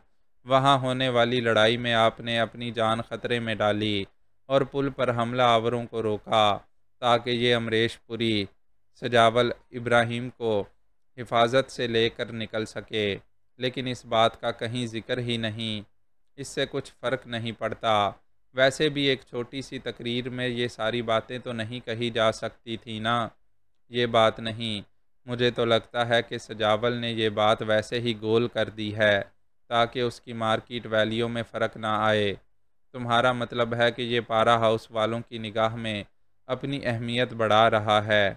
وہاں ہونے والی لڑائی میں آپ نے اپنی جان خطرے میں ڈالی اور پل پر حملہ آوروں کو روکا تاکہ یہ امریش پوری سجاول ابراہیم کو حفاظت سے لے کر نکل سکے، لیکن اس بات کا کہیں ذکر ہی نہیں۔ اس سے کچھ فرق نہیں پڑتا۔ ویسے بھی ایک چھوٹی سی تقریر میں یہ ساری باتیں تو نہیں کہی جا سکتی تھی نا۔ یہ بات نہیں، مجھے تو لگتا ہے کہ سجاول نے یہ بات ویسے ہی گول کر دی ہے تاکہ اس کی مارکیٹ ویلیو میں فرق نہ آئے۔ تمہارا مطلب ہے کہ یہ پارا ہاؤس والوں کی نگاہ میں اپنی اہمیت بڑھا رہا ہے؟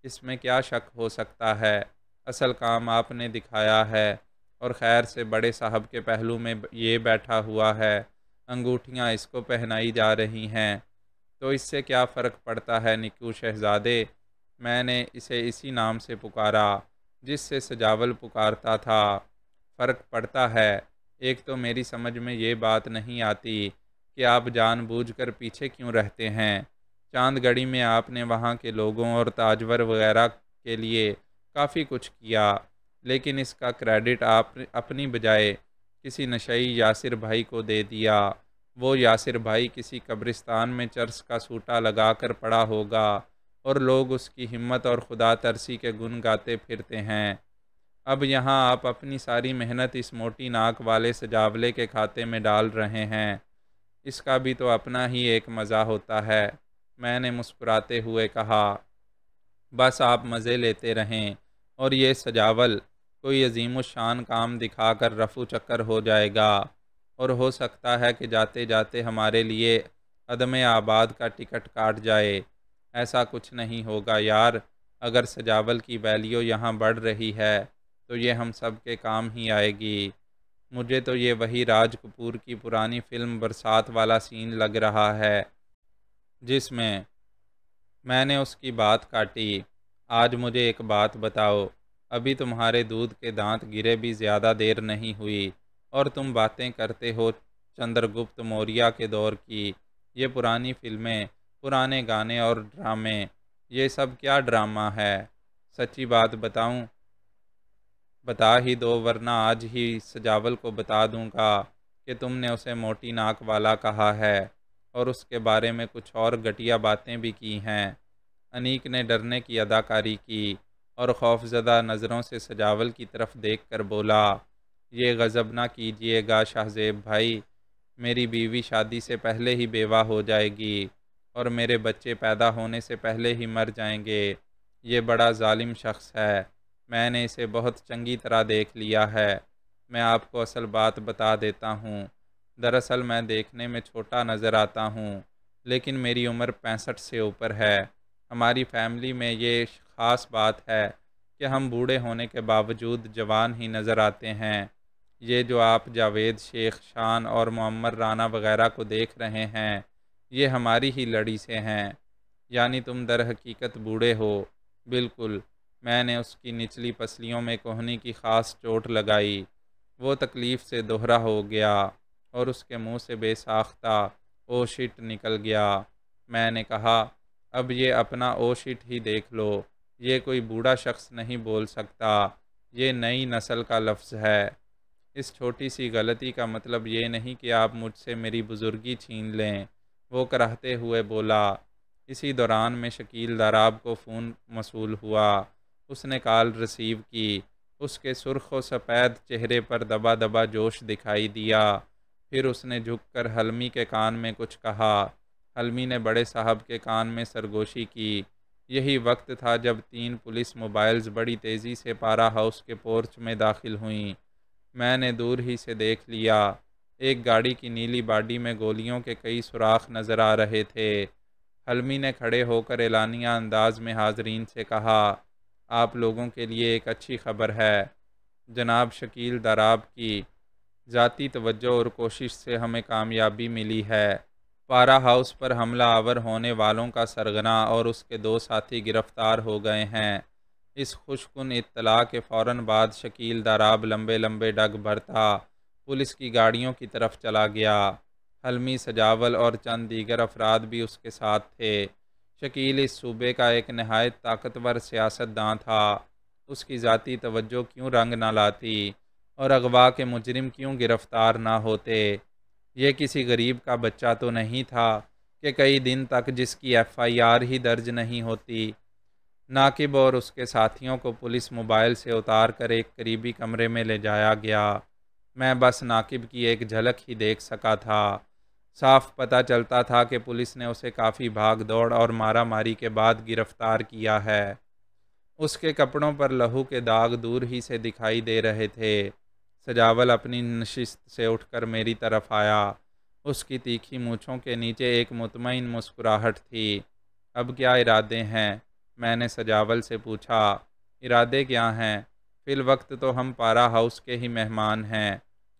اس میں کیا شک ہو سکتا ہے؟ اصل کام آپ نے دکھایا ہے، اور خیر سے بڑے صاحب کے پہلو میں یہ بیٹھا ہوا ہے، انگوٹھیاں اس کو پہنائی جا رہی ہیں، تو اس سے کیا فرق پڑتا ہے نکو شہزادے؟ میں نے اسے اسی نام سے پکارا جس سے سجاول پکارتا تھا۔ فرق پڑتا ہے۔ ایک تو میری سمجھ میں یہ بات نہیں آتی کہ آپ جان بوجھ کر پیچھے کیوں رہتے ہیں۔ چاند گڑی میں آپ نے وہاں کے لوگوں اور تاجور وغیرہ کے لیے کافی کچھ کیا، لیکن اس کا کریڈٹ آپ اپنی بجائے کسی نشئی یاسر بھائی کو دے دیا۔ وہ یاسر بھائی کسی قبرستان میں چرس کا سوٹا لگا کر پڑا ہوگا اور لوگ اس کی ہمت اور خدا ترسی کے گن گاتے پھرتے ہیں۔ اب یہاں آپ اپنی ساری محنت اس موٹی ناک والے سجاولے کے کھاتے میں ڈال رہے ہیں۔ اس کا بھی تو اپنا ہی ایک مزہ ہوتا ہے۔ میں نے مسکراتے ہوئے کہا، بس آپ مزے لیتے رہیں اور یہ سجاول کوئی عظیم الشان کام دکھا کر رفو چکر ہو جائے گا، اور ہو سکتا ہے کہ جاتے جاتے ہمارے لیے عدم آباد کا ٹکٹ کاٹ جائے۔ ایسا کچھ نہیں ہوگا یار۔ اگر سجاول کی ویلیو یہاں بڑھ رہی ہے تو یہ ہم سب کے کام ہی آئے گی۔ مجھے تو یہ وہی راج کپور کی پرانی فلم برسات والا سین لگ رہا ہے جس میں نے اس کی بات کاٹی۔ آج مجھے ایک بات بتاؤ، ابھی تمہارے دودھ کے دانت گرے بھی زیادہ دیر نہیں ہوئی اور تم باتیں کرتے ہو چندر گپت موریہ کے دور کی۔ یہ پرانی فلمیں، پرانے گانے اور ڈرامے، یہ سب کیا ڈرامہ ہے؟ سچی بات بتاؤں؟ بتا ہی دو، ورنہ آج ہی سجاول کو بتا دوں گا کہ تم نے اسے موٹی ناک والا کہا ہے اور اس کے بارے میں کچھ اور گھٹیا باتیں بھی کی ہیں۔ انیک نے ڈرنے کی اداکاری کی اور خوفزدہ نظروں سے سجاول کی طرف دیکھ کر بولا، یہ غضب نہ کیجیے گا شاہزیب بھائی، میری بیوی شادی سے پہلے ہی بیوہ ہو جائے گی اور میرے بچے پیدا ہونے سے پہلے ہی مر جائیں گے۔ یہ بڑا ظالم شخص ہے، میں نے اسے بہت چنگی طرح دیکھ لیا ہے۔ میں آپ کو اصل بات بتا دیتا ہوں، دراصل میں دیکھنے میں چھوٹا نظر آتا ہوں، لیکن میری عمر 65 سے اوپر ہے۔ ہماری فیملی میں یہ خاص بات ہے کہ ہم بوڑھے ہونے کے باوجود جوان ہی نظر آتے ہیں۔ یہ جو آپ جاوید شیخ شان اور معمر رانا وغیرہ کو دیکھ رہے ہیں، یہ ہماری ہی لڑی سے ہیں۔ یعنی تم در حقیقت بوڑھے ہو۔ بالکل۔ میں نے اس کی نچلی پسلیوں میں کہنی کی خاص چوٹ لگائی۔ وہ تکلیف سے دوہرا ہو گیا اور اس کے منہ سے بے ساختہ او شٹ نکل گیا۔ میں نے کہا، اب یہ اپنا او شٹ ہی دیکھ لو، یہ کوئی بوڑھا شخص نہیں بول سکتا، یہ نئی نسل کا لفظ ہے۔ اس چھوٹی سی غلطی کا مطلب یہ نہیں کہ آپ مجھ سے میری بزرگی چھین لیں، وہ کراہتے ہوئے بولا۔ اسی دوران میں شکیل داراب کو فون موصول ہوا۔ اس نے کال ریسیو کی۔ اس کے سرخ و سفید چہرے پر دبا دبا جوش دکھائی دیا۔ پھر اس نے جھک کر حلمی کے کان میں کچھ کہا۔ حلمی نے بڑے صاحب کے کان میں سرگوشی کی۔ یہی وقت تھا جب 3 پولیس موبائلز بڑی تیزی سے پارا ہاؤس کے پورچ میں داخل ہوئیں۔ میں نے دور ہی سے دیکھ لیا۔ ایک گاڑی کی نیلی باڈی میں گولیوں کے کئی سوراخ نظر آ رہے تھے۔ حلمی نے کھڑے ہو کر اعلانیہ انداز میں حاضرین سے کہا، آپ لوگوں کے لیے ایک اچھی خبر ہے۔ جناب شکیل داراب کی ذاتی توجہ اور کوشش سے ہمیں کامیابی ملی ہے۔ پارا ہاؤس پر حملہ آور ہونے والوں کا سرغنہ اور اس کے 2 ساتھی گرفتار ہو گئے ہیں۔ اس خوش کن اطلاع کے فوراً بعد شکیل داراب لمبے لمبے ڈگ بھرتا پولیس کی گاڑیوں کی طرف چلا گیا۔ حلمی سجاول اور چند دیگر افراد بھی اس کے ساتھ تھے۔ شکیل اس صوبے کا ایک نہایت طاقتور سیاستداں تھا۔ اس کی ذاتی توجہ کیوں رنگ نہ لاتی اور اغوا کے مجرم کیوں گرفتار نہ ہوتے؟ یہ کسی غریب کا بچہ تو نہیں تھا کہ کئی دن تک جس کی FIR ہی درج نہیں ہوتی۔ ناقب اور اس کے ساتھیوں کو پولیس موبائل سے اتار کر ایک قریبی کمرے میں لے جایا گیا۔ میں بس ناقب کی ایک جھلک ہی دیکھ سکا تھا۔ صاف پتہ چلتا تھا کہ پولیس نے اسے کافی بھاگ دوڑ اور مارا ماری کے بعد گرفتار کیا ہے۔ اس کے کپڑوں پر لہو کے داغ دور ہی سے دکھائی دے رہے تھے۔ سجاول اپنی نشست سے اٹھ کر میری طرف آیا۔ اس کی تیکھی مونچھوں کے نیچے ایک مطمئن مسکراہٹ تھی۔ اب کیا ارادے ہیں؟ میں نے سجاول سے پوچھا۔ ارادے کیا ہیں؟ فی الوقت تو ہم پارا ہاؤس کے ہی مہمان ہیں۔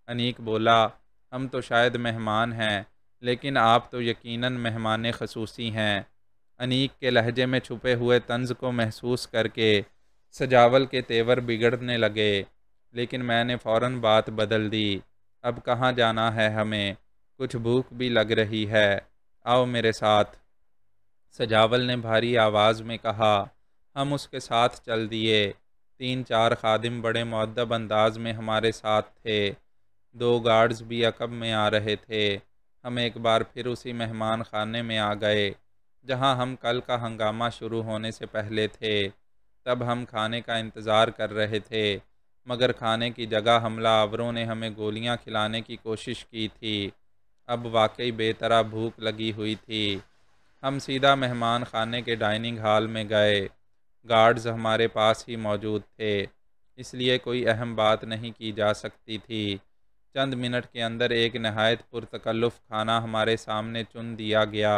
انیک بولا، ہم تو شاید مہمان ہیں، لیکن آپ تو یقیناً مہمان خصوصی ہیں۔ انیک کے لہجے میں چھپے ہوئے طنز کو محسوس کر کے سجاول کے تیور بگڑنے لگے، لیکن میں نے فوراً بات بدل دی۔ اب کہاں جانا ہے ہمیں؟ کچھ بھوک بھی لگ رہی ہے، آؤ میرے ساتھ۔ سجاول نے بھاری آواز میں کہا۔ ہم اس کے ساتھ چل دیے۔ 3-4 خادم بڑے مؤدب انداز میں ہمارے ساتھ تھے۔ 2 گارڈز بھی عقب میں آ رہے تھے۔ ہم ایک بار پھر اسی مہمان خانے میں آ گئے جہاں ہم کل کا ہنگامہ شروع ہونے سے پہلے تھے۔ تب ہم کھانے کا انتظار کر رہے تھے، مگر کھانے کی جگہ حملہ آوروں نے ہمیں گولیاں کھلانے کی کوشش کی تھی۔ اب واقعی بے طرح بھوک لگی ہوئی تھی۔ ہم سیدھا مہمان خانے کے ڈائننگ ہال میں گئے۔ گارڈز ہمارے پاس ہی موجود تھے، اس لیے کوئی اہم بات نہیں کی جا سکتی تھی۔ چند منٹ کے اندر ایک نہایت پرتکلف کھانا ہمارے سامنے چن دیا گیا۔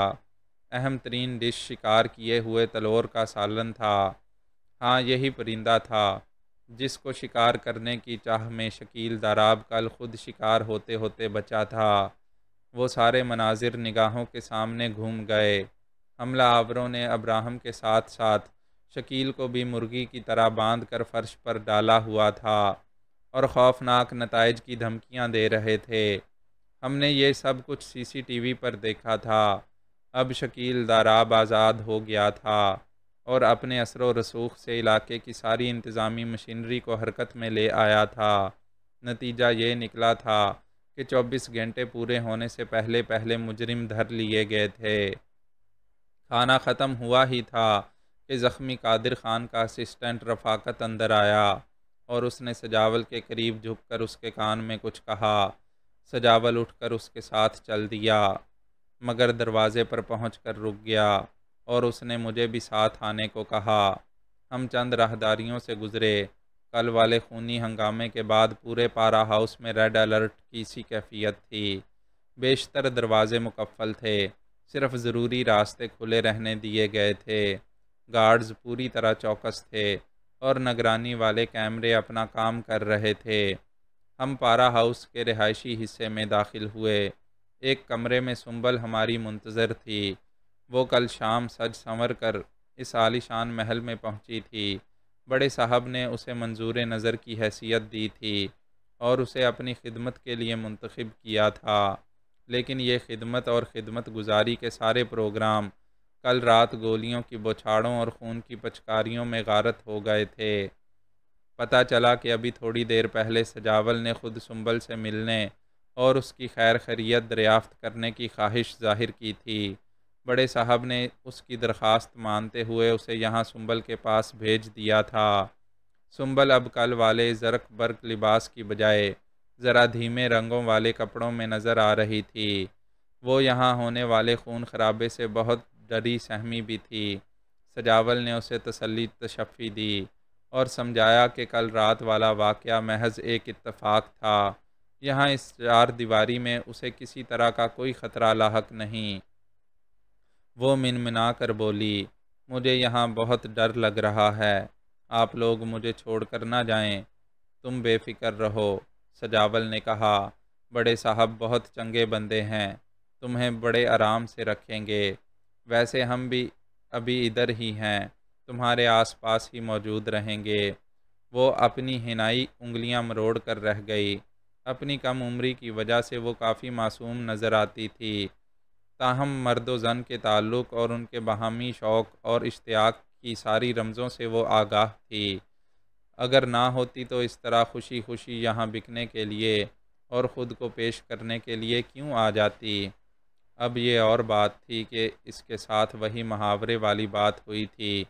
اہم ترین ڈش شکار کیے ہوئے تلور کا سالن تھا۔ ہاں، یہی پرندہ تھا جس کو شکار کرنے کی چاہ میں شکیل داراب کل خود شکار ہوتے ہوتے بچا تھا۔ وہ سارے مناظر نگاہوں کے سامنے گھوم گئے۔ حملہ آوروں نے ابراہم کے ساتھ ساتھ شکیل کو بھی مرغی کی طرح باندھ کر فرش پر ڈالا ہوا تھا اور خوفناک نتائج کی دھمکیاں دے رہے تھے۔ ہم نے یہ سب کچھ CCTV پر دیکھا تھا۔ اب شکیل داراب آزاد ہو گیا تھا اور اپنے اثر و رسوخ سے علاقے کی ساری انتظامی مشینری کو حرکت میں لے آیا تھا۔ نتیجہ یہ نکلا تھا کہ 24 گھنٹے پورے ہونے سے پہلے پہلے مجرم دھر لیے گئے تھے۔ کھانا ختم ہوا ہی تھا کہ زخمی قادر خان کا اسسٹنٹ رفاقت اندر آیا اور اس نے سجاول کے قریب جھک کر اس کے کان میں کچھ کہا۔ سجاول اٹھ کر اس کے ساتھ چل دیا، مگر دروازے پر پہنچ کر رک گیا اور اس نے مجھے بھی ساتھ آنے کو کہا۔ ہم چند راہداریوں سے گزرے۔ کل والے خونی ہنگامے کے بعد پورے پارا ہاؤس میں ریڈ الرٹ کی سی کیفیت تھی۔ بیشتر دروازے مقفل تھے، صرف ضروری راستے کھلے رہنے دیے گئے تھے۔ گارڈز پوری طرح چوکس تھے اور نگرانی والے کیمرے اپنا کام کر رہے تھے۔ ہم پارا ہاؤس کے رہائشی حصے میں داخل ہوئے۔ ایک کمرے میں سنبل ہماری منتظر تھی۔ وہ کل شام سج سنور کر اس عالیشان محل میں پہنچی تھی۔ بڑے صاحب نے اسے منظور نظر کی حیثیت دی تھی اور اسے اپنی خدمت کے لیے منتخب کیا تھا، لیکن یہ خدمت اور خدمت گزاری کے سارے پروگرام کل رات گولیوں کی بوچھاڑوں اور خون کی پچکاریوں میں غارت ہو گئے تھے۔ پتہ چلا کہ ابھی تھوڑی دیر پہلے سجاول نے خود سنبل سے ملنے اور اس کی خیر خیریت دریافت کرنے کی خواہش ظاہر کی تھی۔ بڑے صاحب نے اس کی درخواست مانتے ہوئے اسے یہاں سنبل کے پاس بھیج دیا تھا۔ سنبل اب کل والے زرق برق لباس کی بجائے ذرا دھیمے رنگوں والے کپڑوں میں نظر آ رہی تھی۔ وہ یہاں ہونے والے خون خرابے سے بہت ڈری سہمی بھی تھی۔ سجاول نے اسے تسلی تشفی دی اور سمجھایا کہ کل رات والا واقعہ محض ایک اتفاق تھا۔ یہاں اس چار دیواری میں اسے کسی طرح کا کوئی خطرہ لاحق نہیں۔ وہ منمنا کر بولی، مجھے یہاں بہت ڈر لگ رہا ہے، آپ لوگ مجھے چھوڑ کر نہ جائیں، تم بے فکر رہو۔ سجاول نے کہا، بڑے صاحب بہت چنگے بندے ہیں، تمہیں بڑے آرام سے رکھیں گے۔ ویسے ہم بھی ابھی ادھر ہی ہیں، تمہارے آس پاس ہی موجود رہیں گے۔ وہ اپنی حنائی انگلیاں مروڑ کر رہ گئی۔ اپنی کم عمری کی وجہ سے وہ کافی معصوم نظر آتی تھی، تاہم مرد و زن کے تعلق اور ان کے باہمی شوق اور اشتیاق کی ساری رمزوں سے وہ آگاہ تھی۔ اگر نہ ہوتی تو اس طرح خوشی خوشی یہاں بکنے کے لیے اور خود کو پیش کرنے کے لیے کیوں آ جاتی؟ اب یہ اور بات تھی کہ اس کے ساتھ وہی محاورے والی بات ہوئی تھی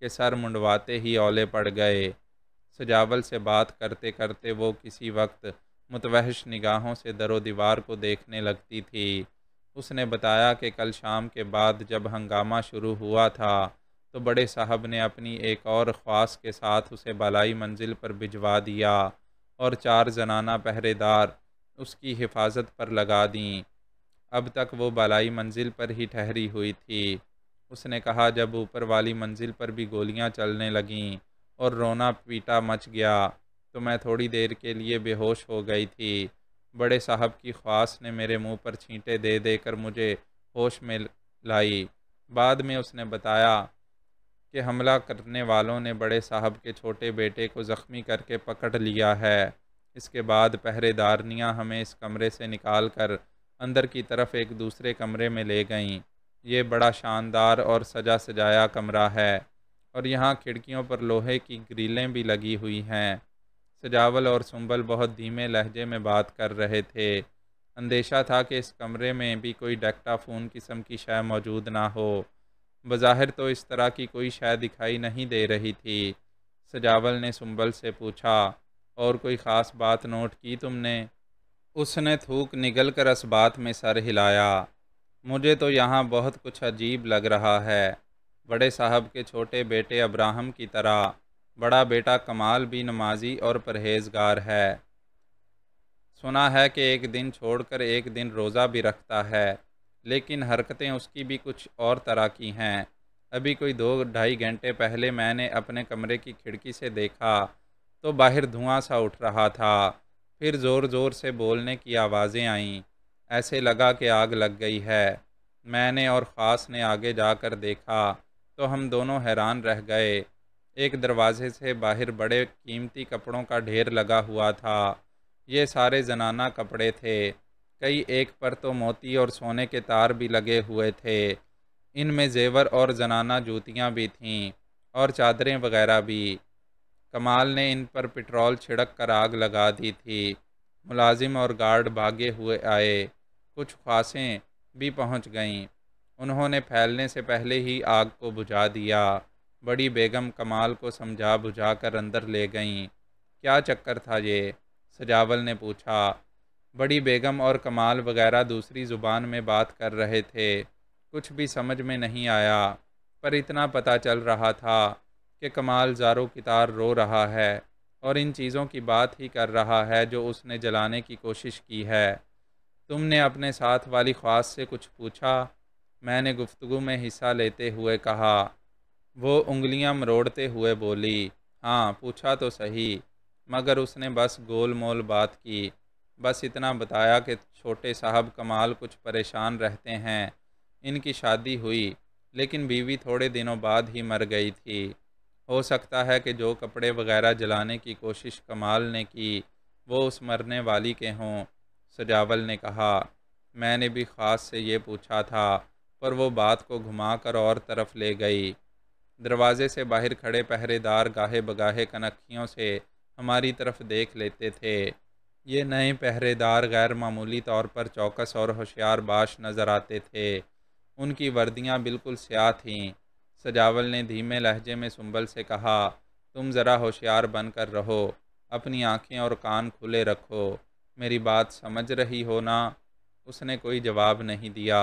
کہ سر منڈواتے ہی اولے پڑ گئے۔ سجاول سے بات کرتے کرتے وہ کسی وقت متوحش نگاہوں سے در و دیوار کو دیکھنے لگتی تھی۔ اس نے بتایا کہ کل شام کے بعد جب ہنگامہ شروع ہوا تھا تو بڑے صاحب نے اپنی ایک اور خواص کے ساتھ اسے بالائی منزل پر بھجوا دیا اور 4 زنانہ پہرے دار اس کی حفاظت پر لگا دیں۔ اب تک وہ بالائی منزل پر ہی ٹھہری ہوئی تھی۔ اس نے کہا، جب اوپر والی منزل پر بھی گولیاں چلنے لگیں اور رونا پیٹا مچ گیا تو میں تھوڑی دیر کے لیے بے ہوش ہو گئی تھی۔ بڑے صاحب کی خواص نے میرے منہ پر چھینٹے دے دے کر مجھے ہوش میں لائی۔ بعد میں اس نے بتایا کہ حملہ کرنے والوں نے بڑے صاحب کے چھوٹے بیٹے کو زخمی کر کے پکڑ لیا ہے۔ اس کے بعد پہرے دارنیاں ہمیں اس کمرے سے نکال کر اندر کی طرف ایک دوسرے کمرے میں لے گئیں۔ یہ بڑا شاندار اور سجا سجایا کمرہ ہے اور یہاں کھڑکیوں پر لوہے کی گریلیں بھی لگی ہوئی ہیں۔ سجاول اور سنبل بہت دھیمے لہجے میں بات کر رہے تھے۔ اندیشہ تھا کہ اس کمرے میں بھی کوئی ڈیکٹا فون قسم کی شے موجود نہ ہو۔ بظاہر تو اس طرح کی کوئی شے دکھائی نہیں دے رہی تھی۔ سجاول نے سنبل سے پوچھا، اور کوئی خاص بات نوٹ کی تم نے؟ اس نے تھوک نگل کر اس بات میں سر ہلایا، مجھے تو یہاں بہت کچھ عجیب لگ رہا ہے۔ بڑے صاحب کے چھوٹے بیٹے ابراہم کی طرح بڑا بیٹا کمال بھی نمازی اور پرہیزگار ہے۔ سنا ہے کہ ایک دن چھوڑ کر ایک دن روزہ بھی رکھتا ہے، لیکن حرکتیں اس کی بھی کچھ اور طرح کی ہیں۔ ابھی کوئی 2-2.5 گھنٹے پہلے میں نے اپنے کمرے کی کھڑکی سے دیکھا تو باہر دھواں سا اٹھ رہا تھا، پھر زور زور سے بولنے کی آوازیں آئیں، ایسے لگا کہ آگ لگ گئی ہے۔ میں نے اور خاص نے آگے جا کر دیکھا تو ہم دونوں حیران رہ گئے۔ ایک دروازے سے باہر بڑے قیمتی کپڑوں کا ڈھیر لگا ہوا تھا۔ یہ سارے زنانہ کپڑے تھے، کئی ایک پر تو موتی اور سونے کے تار بھی لگے ہوئے تھے۔ ان میں زیور اور زنانہ جوتیاں بھی تھیں اور چادریں وغیرہ بھی۔ کمال نے ان پر پٹرول چھڑک کر آگ لگا دی تھی۔ ملازم اور گارڈ بھاگے ہوئے آئے، کچھ خاصیں بھی پہنچ گئیں، انہوں نے پھیلنے سے پہلے ہی آگ کو بجھا دیا۔ بڑی بیگم کمال کو سمجھا بجھا کر اندر لے گئیں۔ کیا چکر تھا یہ؟ سجاول نے پوچھا۔ بڑی بیگم اور کمال وغیرہ دوسری زبان میں بات کر رہے تھے، کچھ بھی سمجھ میں نہیں آیا، پر اتنا پتہ چل رہا تھا کہ کمال زارو کتار رو رہا ہے اور ان چیزوں کی بات ہی کر رہا ہے جو اس نے جلانے کی کوشش کی ہے۔ تم نے اپنے ساتھ والی خواص سے کچھ پوچھا؟ میں نے گفتگو میں حصہ لیتے ہوئے کہا۔ وہ انگلیاں مروڑتے ہوئے بولی، ہاں پوچھا تو صحیح، مگر اس نے بس گول مول بات کی، بس اتنا بتایا کہ چھوٹے صاحب کمال کچھ پریشان رہتے ہیں، ان کی شادی ہوئی لیکن بیوی تھوڑے دنوں بعد ہی مر گئی تھی، ہو سکتا ہے کہ جو کپڑے وغیرہ جلانے کی کوشش کمال نے کی وہ اس مرنے والی کے ہوں۔ سجاول نے کہا، میں نے بھی خاص سے یہ پوچھا تھا، پر وہ بات کو گھما کر اور طرف لے گئی۔ دروازے سے باہر کھڑے پہرے دار گاہے بگاہے کنکھیوں سے ہماری طرف دیکھ لیتے تھے۔ یہ نئے پہرے دار غیر معمولی طور پر چوکس اور ہوشیار باش نظر آتے تھے، ان کی وردیاں بالکل سیاہ تھیں۔ سجاول نے دھیمے لہجے میں سنبل سے کہا، تم ذرا ہوشیار بن کر رہو، اپنی آنکھیں اور کان کھلے رکھو، میری بات سمجھ رہی ہو نا؟ اس نے کوئی جواب نہیں دیا،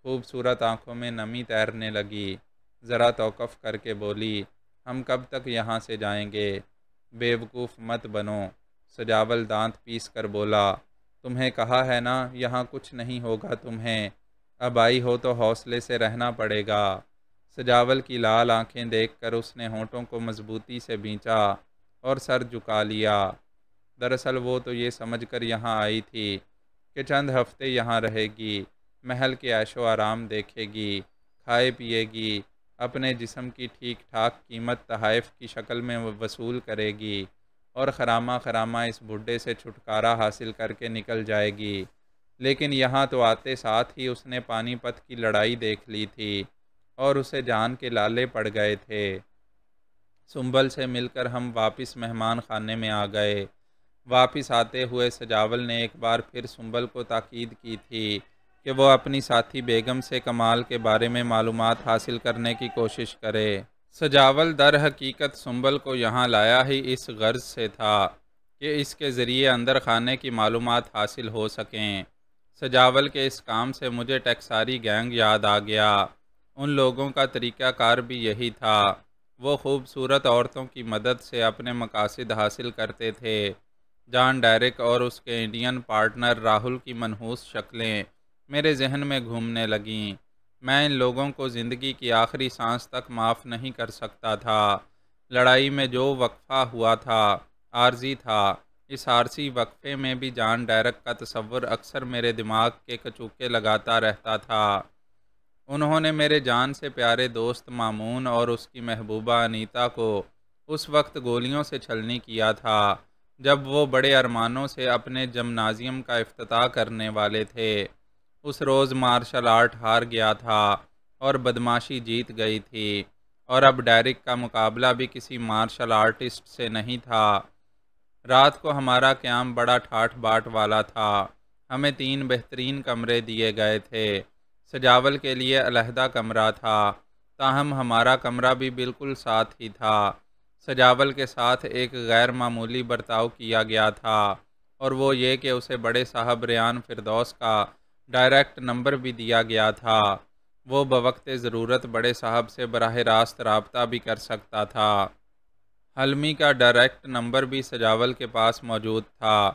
خوبصورت آنکھوں میں نمی تیرنے لگی، ذرا توقف کر کے بولی، ہم کب تک یہاں سے جائیں گے؟ بیوقوف مت بنو، سجاول دانت پیس کر بولا، تمہیں کہا ہے نا یہاں کچھ نہیں ہوگا تمہیں، اب آئی ہو تو حوصلے سے رہنا پڑے گا۔ سجاول کی لال آنکھیں دیکھ کر اس نے ہونٹوں کو مضبوطی سے بھینچا اور سر جھکا لیا۔ دراصل وہ تو یہ سمجھ کر یہاں آئی تھی کہ چند ہفتے یہاں رہے گی، محل کے عیش و آرام دیکھے گی، کھائے پیے گی، اپنے جسم کی ٹھیک ٹھاک قیمت تحائف کی شکل میں وصول کرے گی، اور خرامہ خرامہ اس بڈھے سے چھٹکارا حاصل کر کے نکل جائے گی۔ لیکن یہاں تو آتے ساتھ ہی اس نے پانی پت کی لڑائی دیکھ لی تھی اور اسے جان کے لالے پڑ گئے تھے۔ سنبل سے مل کر ہم واپس مہمان خانے میں آ گئے۔ واپس آتے ہوئے سجاول نے ایک بار پھر سنبل کو تاکید کی تھی کہ وہ اپنی ساتھی بیگم سے کمال کے بارے میں معلومات حاصل کرنے کی کوشش کرے۔ سجاول در حقیقت سنبل کو یہاں لایا ہی اس غرض سے تھا کہ اس کے ذریعے اندر خانے کی معلومات حاصل ہو سکیں۔ سجاول کے اس کام سے مجھے ٹیکساری گینگ یاد آ گیا، ان لوگوں کا طریقہ کار بھی یہی تھا، وہ خوبصورت عورتوں کی مدد سے اپنے مقاصد حاصل کرتے تھے۔ جان ڈیرک اور اس کے انڈین پارٹنر راہل کی منحوس شکلیں میرے ذہن میں گھومنے لگیں۔ میں ان لوگوں کو زندگی کی آخری سانس تک معاف نہیں کر سکتا تھا۔ لڑائی میں جو وقفہ ہوا تھا عارضی تھا، اس عارضی وقفے میں بھی جان ڈیرک کا تصور اکثر میرے دماغ کے کچوکے لگاتا رہتا تھا۔ انہوں نے میرے جان سے پیارے دوست مامون اور اس کی محبوبہ انیتا کو اس وقت گولیوں سے چھلنی کیا تھا جب وہ بڑے ارمانوں سے اپنے جمنازیم کا افتتاح کرنے والے تھے۔ اس روز مارشل آرٹ ہار گیا تھا اور بدماشی جیت گئی تھی، اور اب ڈیرک کا مقابلہ بھی کسی مارشل آرٹسٹ سے نہیں تھا۔ رات کو ہمارا قیام بڑا ٹھاٹھ باٹ والا تھا، ہمیں 3 بہترین کمرے دیے گئے تھے۔ سجاول کے لیے علیحدہ کمرہ تھا، تاہم ہمارا کمرہ بھی بالکل ساتھ ہی تھا۔ سجاول کے ساتھ ایک غیر معمولی برتاؤ کیا گیا تھا، اور وہ یہ کہ اسے بڑے صاحب ریان فردوس کا ڈائریکٹ نمبر بھی دیا گیا تھا، وہ بوقت ضرورت بڑے صاحب سے براہ راست رابطہ بھی کر سکتا تھا۔ حلمی کا ڈائریکٹ نمبر بھی سجاول کے پاس موجود تھا۔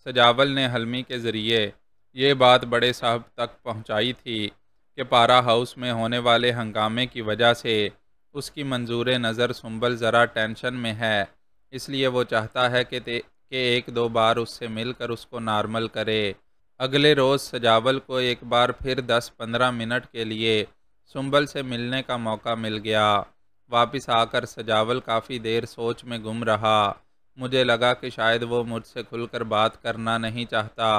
سجاول نے حلمی کے ذریعے یہ بات بڑے صاحب تک پہنچائی تھی کہ پارا ہاؤس میں ہونے والے ہنگامے کی وجہ سے اس کی منظور نظر سنبل ذرا ٹینشن میں ہے، اس لیے وہ چاہتا ہے کہ ایک دو بار اس سے مل کر اس کو نارمل کرے۔ اگلے روز سجاول کو ایک بار پھر 10-15 منٹ کے لیے سنبل سے ملنے کا موقع مل گیا۔ واپس آ کر سجاول کافی دیر سوچ میں گم رہا۔ مجھے لگا کہ شاید وہ مجھ سے کھل کر بات کرنا نہیں چاہتا،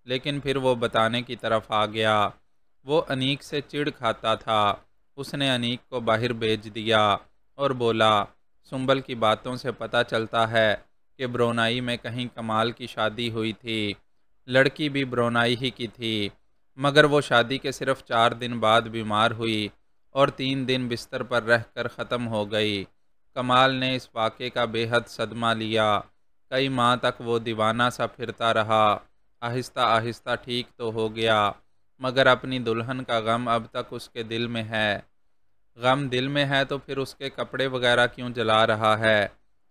لیکن پھر وہ بتانے کی طرف آ گیا۔ وہ انیک سے چڑ کھاتا تھا۔ اس نے انیک کو باہر بھیج دیا اور بولا، سنبل کی باتوں سے پتہ چلتا ہے کہ برونائی میں کہیں کمال کی شادی ہوئی تھی، لڑکی بھی برونائی ہی کی تھی، مگر وہ شادی کے صرف 4 دن بعد بیمار ہوئی اور 3 دن بستر پر رہ کر ختم ہو گئی۔ کمال نے اس واقعے کا بے حد صدمہ لیا۔ کئی ماہ تک وہ دیوانہ سا پھرتا رہا، آہستہ آہستہ ٹھیک تو ہو گیا، مگر اپنی دلہن کا غم اب تک اس کے دل میں ہے۔ غم دل میں ہے تو پھر اس کے کپڑے وغیرہ کیوں جلا رہا ہے؟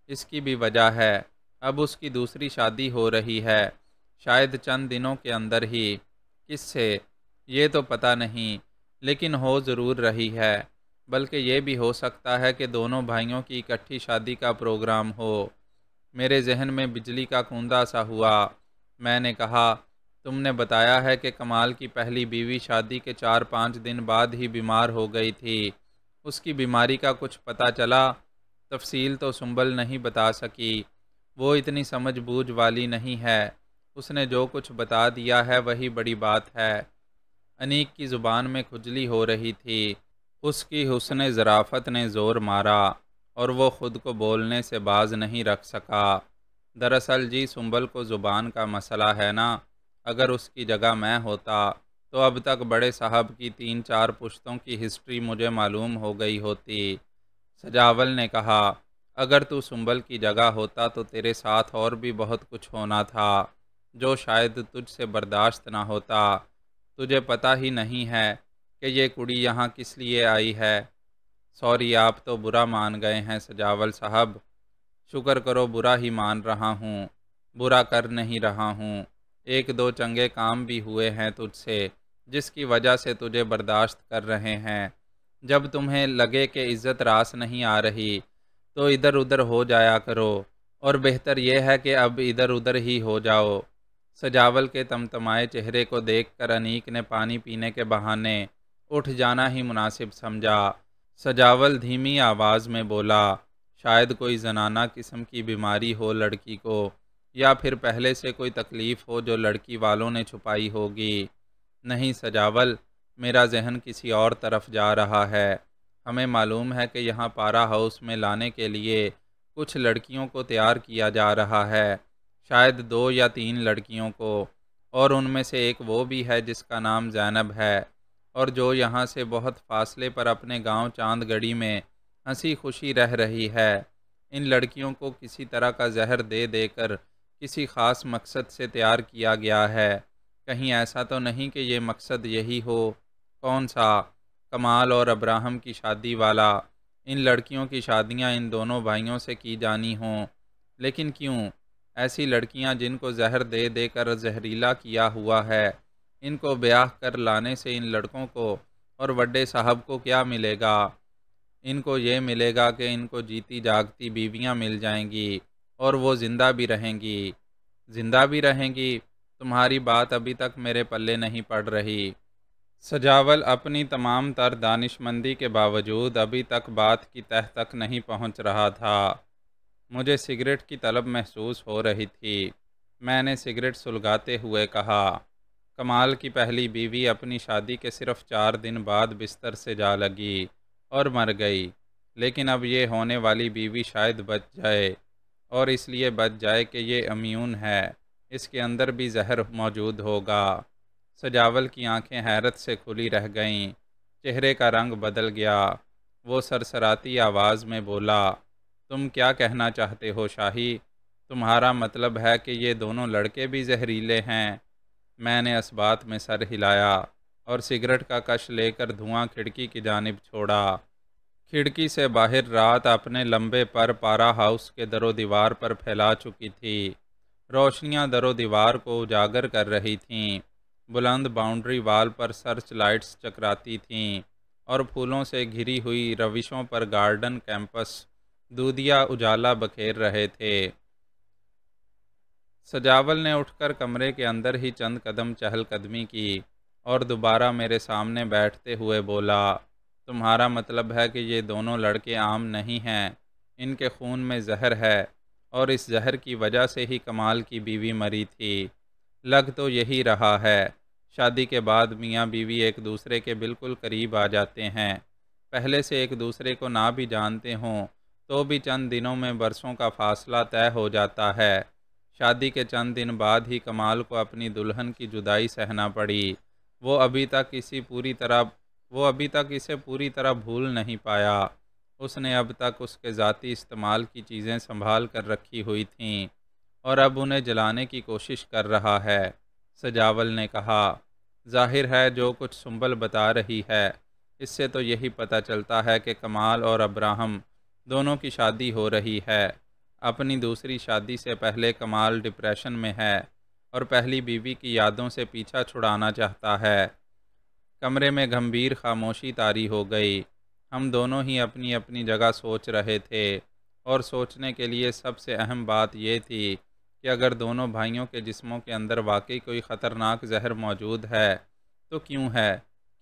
اس کی بھی وجہ ہے، اب اس کی دوسری شادی ہو رہی ہے، شاید چند دنوں کے اندر ہی۔ کس سے یہ تو پتہ نہیں، لیکن ہو ضرور رہی ہے، بلکہ یہ بھی ہو سکتا ہے کہ دونوں بھائیوں کی اکٹھی شادی کا پروگرام ہو۔ میرے ذہن میں بجلی کا کوندا سا ہوا۔ میں نے کہا، تم نے بتایا ہے کہ کمال کی پہلی بیوی شادی کے 4-5 دن بعد ہی بیمار ہو گئی تھی۔ اس کی بیماری کا کچھ پتہ چلا؟ تفصیل تو سنبل نہیں بتا سکی، وہ اتنی سمجھ بوجھ والی نہیں ہے۔ اس نے جو کچھ بتا دیا ہے وہی بڑی بات ہے۔ انیک کی زبان میں کھجلی ہو رہی تھی۔ اس کی حسن ظرافت نے زور مارا اور وہ خود کو بولنے سے باز نہیں رکھ سکا۔ دراصل جی سنبل کو زبان کا مسئلہ ہے نا، اگر اس کی جگہ میں ہوتا تو اب تک بڑے صاحب کی 3-4 پشتوں کی ہسٹری مجھے معلوم ہو گئی ہوتی۔ سجاول نے کہا، اگر تو سنبل کی جگہ ہوتا تو تیرے ساتھ اور بھی بہت کچھ ہونا تھا جو شاید تجھ سے برداشت نہ ہوتا۔ تجھے پتہ ہی نہیں ہے کہ یہ کڑی یہاں کس لیے آئی ہے۔ سوری، آپ تو برا مان گئے ہیں سجاول صاحب۔ شکر کرو برا ہی مان رہا ہوں، برا کر نہیں رہا ہوں۔ 1-2 چنگے کام بھی ہوئے ہیں تجھ سے جس کی وجہ سے تجھے برداشت کر رہے ہیں۔ جب تمہیں لگے کہ عزت راس نہیں آ رہی تو ادھر ادھر ہو جایا کرو، اور بہتر یہ ہے کہ اب ادھر ادھر ہی ہو جاؤ۔ سجاول کے تمتمائے چہرے کو دیکھ کر انیک نے پانی پینے کے بہانے اٹھ جانا ہی مناسب سمجھا۔ سجاول دھیمی آواز میں بولا، شاید کوئی زنانہ قسم کی بیماری ہو لڑکی کو، یا پھر پہلے سے کوئی تکلیف ہو جو لڑکی والوں نے چھپائی ہوگی۔ نہیں سجاول، میرا ذہن کسی اور طرف جا رہا ہے۔ ہمیں معلوم ہے کہ یہاں پارا ہاؤس میں لانے کے لیے کچھ لڑکیوں کو تیار کیا جا رہا ہے، شاید 2 یا 3 لڑکیوں کو، اور ان میں سے ایک وہ بھی ہے جس کا نام زینب ہے، اور جو یہاں سے بہت فاصلے پر اپنے گاؤں چاند گڑھی میں ہنسی خوشی رہ رہی ہے۔ ان لڑکیوں کو کسی طرح کا زہر دے دے کر کسی خاص مقصد سے تیار کیا گیا ہے۔ کہیں ایسا تو نہیں کہ یہ مقصد یہی ہو؟ کون سا؟ کمال اور ابراہم کی شادی والا۔ ان لڑکیوں کی شادیاں ان دونوں بھائیوں سے کی جانی ہوں، لیکن کیوں؟ ایسی لڑکیاں جن کو زہر دے دے کر زہریلا کیا ہوا ہے، ان کو بیاہ کر لانے سے ان لڑکوں کو اور بڑے صاحب کو کیا ملے گا؟ ان کو یہ ملے گا کہ ان کو جیتی جاگتی بیویاں مل جائیں گی، اور وہ زندہ بھی رہیں گی۔ زندہ بھی رہیں گی؟ تمہاری بات ابھی تک میرے پلے نہیں پڑ رہی۔ سجاول اپنی تمام تر دانشمندی کے باوجود ابھی تک بات کی تہہ تک نہیں پہنچ رہا تھا۔ مجھے سگریٹ کی طلب محسوس ہو رہی تھی۔ میں نے سگریٹ سلگاتے ہوئے کہا، کمال کی پہلی بیوی اپنی شادی کے صرف 4 دن بعد بستر سے جا لگی اور مر گئی، لیکن اب یہ ہونے والی بیوی شاید بچ جائے، اور اس لیے بچ جائے کہ یہ امیون ہے، اس کے اندر بھی زہر موجود ہوگا۔ سجاول کی آنکھیں حیرت سے کھلی رہ گئیں، چہرے کا رنگ بدل گیا۔ وہ سرسراتی آواز میں بولا، تم کیا کہنا چاہتے ہو شاہی؟ تمہارا مطلب ہے کہ یہ دونوں لڑکے بھی زہریلے ہیں؟ میں نے اس بات میں سر ہلایا اور سگریٹ کا کش لے کر دھواں کھڑکی کی جانب چھوڑا۔ کھڑکی سے باہر رات اپنے لمبے پر پارا ہاؤس کے در و دیوار پر پھیلا چکی تھی۔ روشنیاں در و دیوار کو اجاگر کر رہی تھیں۔ بلند باؤنڈری وال پر سرچ لائٹس چکراتی تھیں، اور پھولوں سے گھری ہوئی روشوں پر گارڈن کیمپس دودیا اجالا بکھیر رہے تھے۔ سجاول نے اٹھ کر کمرے کے اندر ہی چند قدم چہل قدمی کی اور دوبارہ میرے سامنے بیٹھتے ہوئے بولا، تمہارا مطلب ہے کہ یہ دونوں لڑکے عام نہیں ہیں، ان کے خون میں زہر ہے، اور اس زہر کی وجہ سے ہی کمال کی بیوی مری تھی۔ لگ تو یہی رہا ہے۔ شادی کے بعد میاں بیوی ایک دوسرے کے بالکل قریب آ جاتے ہیں، پہلے سے ایک دوسرے کو نہ بھی جانتے ہوں تو بھی چند دنوں میں برسوں کا فاصلہ طے ہو جاتا ہے۔ شادی کے چند دن بعد ہی کمال کو اپنی دلہن کی جدائی سہنا پڑی۔ وہ ابھی تک اسے پوری طرح بھول نہیں پایا۔ اس نے اب تک اس کے ذاتی استعمال کی چیزیں سنبھال کر رکھی ہوئی تھیں، اور اب انہیں جلانے کی کوشش کر رہا ہے۔ سجاول نے کہا، ظاہر ہے جو کچھ سنبل بتا رہی ہے اس سے تو یہی پتہ چلتا ہے کہ کمال اور ابراہم دونوں کی شادی ہو رہی ہے۔ اپنی دوسری شادی سے پہلے کمال ڈپریشن میں ہے اور پہلی بیوی کی یادوں سے پیچھا چھڑانا چاہتا ہے۔ کمرے میں گمبھیر خاموشی طاری ہو گئی۔ ہم دونوں ہی اپنی اپنی جگہ سوچ رہے تھے۔ اور سوچنے کے لیے سب سے اہم بات یہ تھی کہ اگر دونوں بھائیوں کے جسموں کے اندر واقعی کوئی خطرناک زہر موجود ہے تو کیوں ہے؟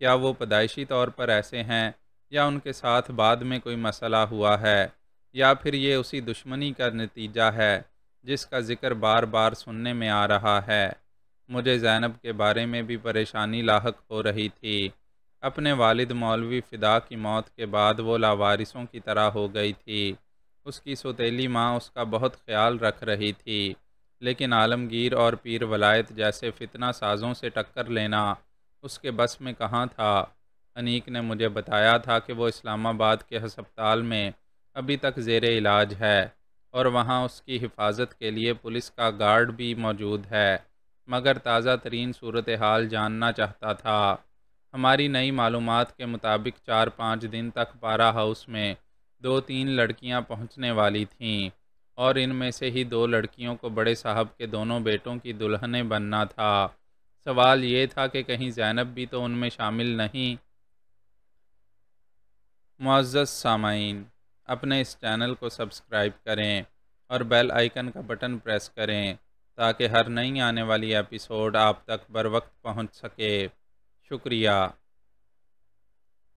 کیا وہ پیدائشی طور پر ایسے ہیں، یا ان کے ساتھ بعد میں کوئی مسئلہ ہوا ہے، یا پھر یہ اسی دشمنی کا نتیجہ ہے جس کا ذکر بار بار سننے میں آ رہا ہے؟ مجھے زینب کے بارے میں بھی پریشانی لاحق ہو رہی تھی۔ اپنے والد مولوی فدا کی موت کے بعد وہ لاوارثوں کی طرح ہو گئی تھی۔ اس کی سوتیلی ماں اس کا بہت خیال رکھ رہی تھی، لیکن عالمگیر اور پیر ولایت جیسے فتنہ سازوں سے ٹکر لینا اس کے بس میں کہاں تھا۔ انیک نے مجھے بتایا تھا کہ وہ اسلام آباد کے ہسپتال میں ابھی تک زیر علاج ہے، اور وہاں اس کی حفاظت کے لیے پولیس کا گارڈ بھی موجود ہے، مگر تازہ ترین صورتحال جاننا چاہتا تھا۔ ہماری نئی معلومات کے مطابق 4-5 دن تک پارا ہاؤس میں 2-3 لڑکیاں پہنچنے والی تھیں، اور ان میں سے ہی 2 لڑکیوں کو بڑے صاحب کے دونوں بیٹوں کی دلہنیں بننا تھا۔ سوال یہ تھا کہ کہیں زینب بھی تو ان میں شامل نہیں؟ معزز سامعین، اپنے اس چینل کو سبسکرائب کریں اور بیل آئیکن کا بٹن پریس کریں تاکہ ہر نئی آنے والی ایپیسوڈ آپ تک بروقت پہنچ سکے۔ شکریہ۔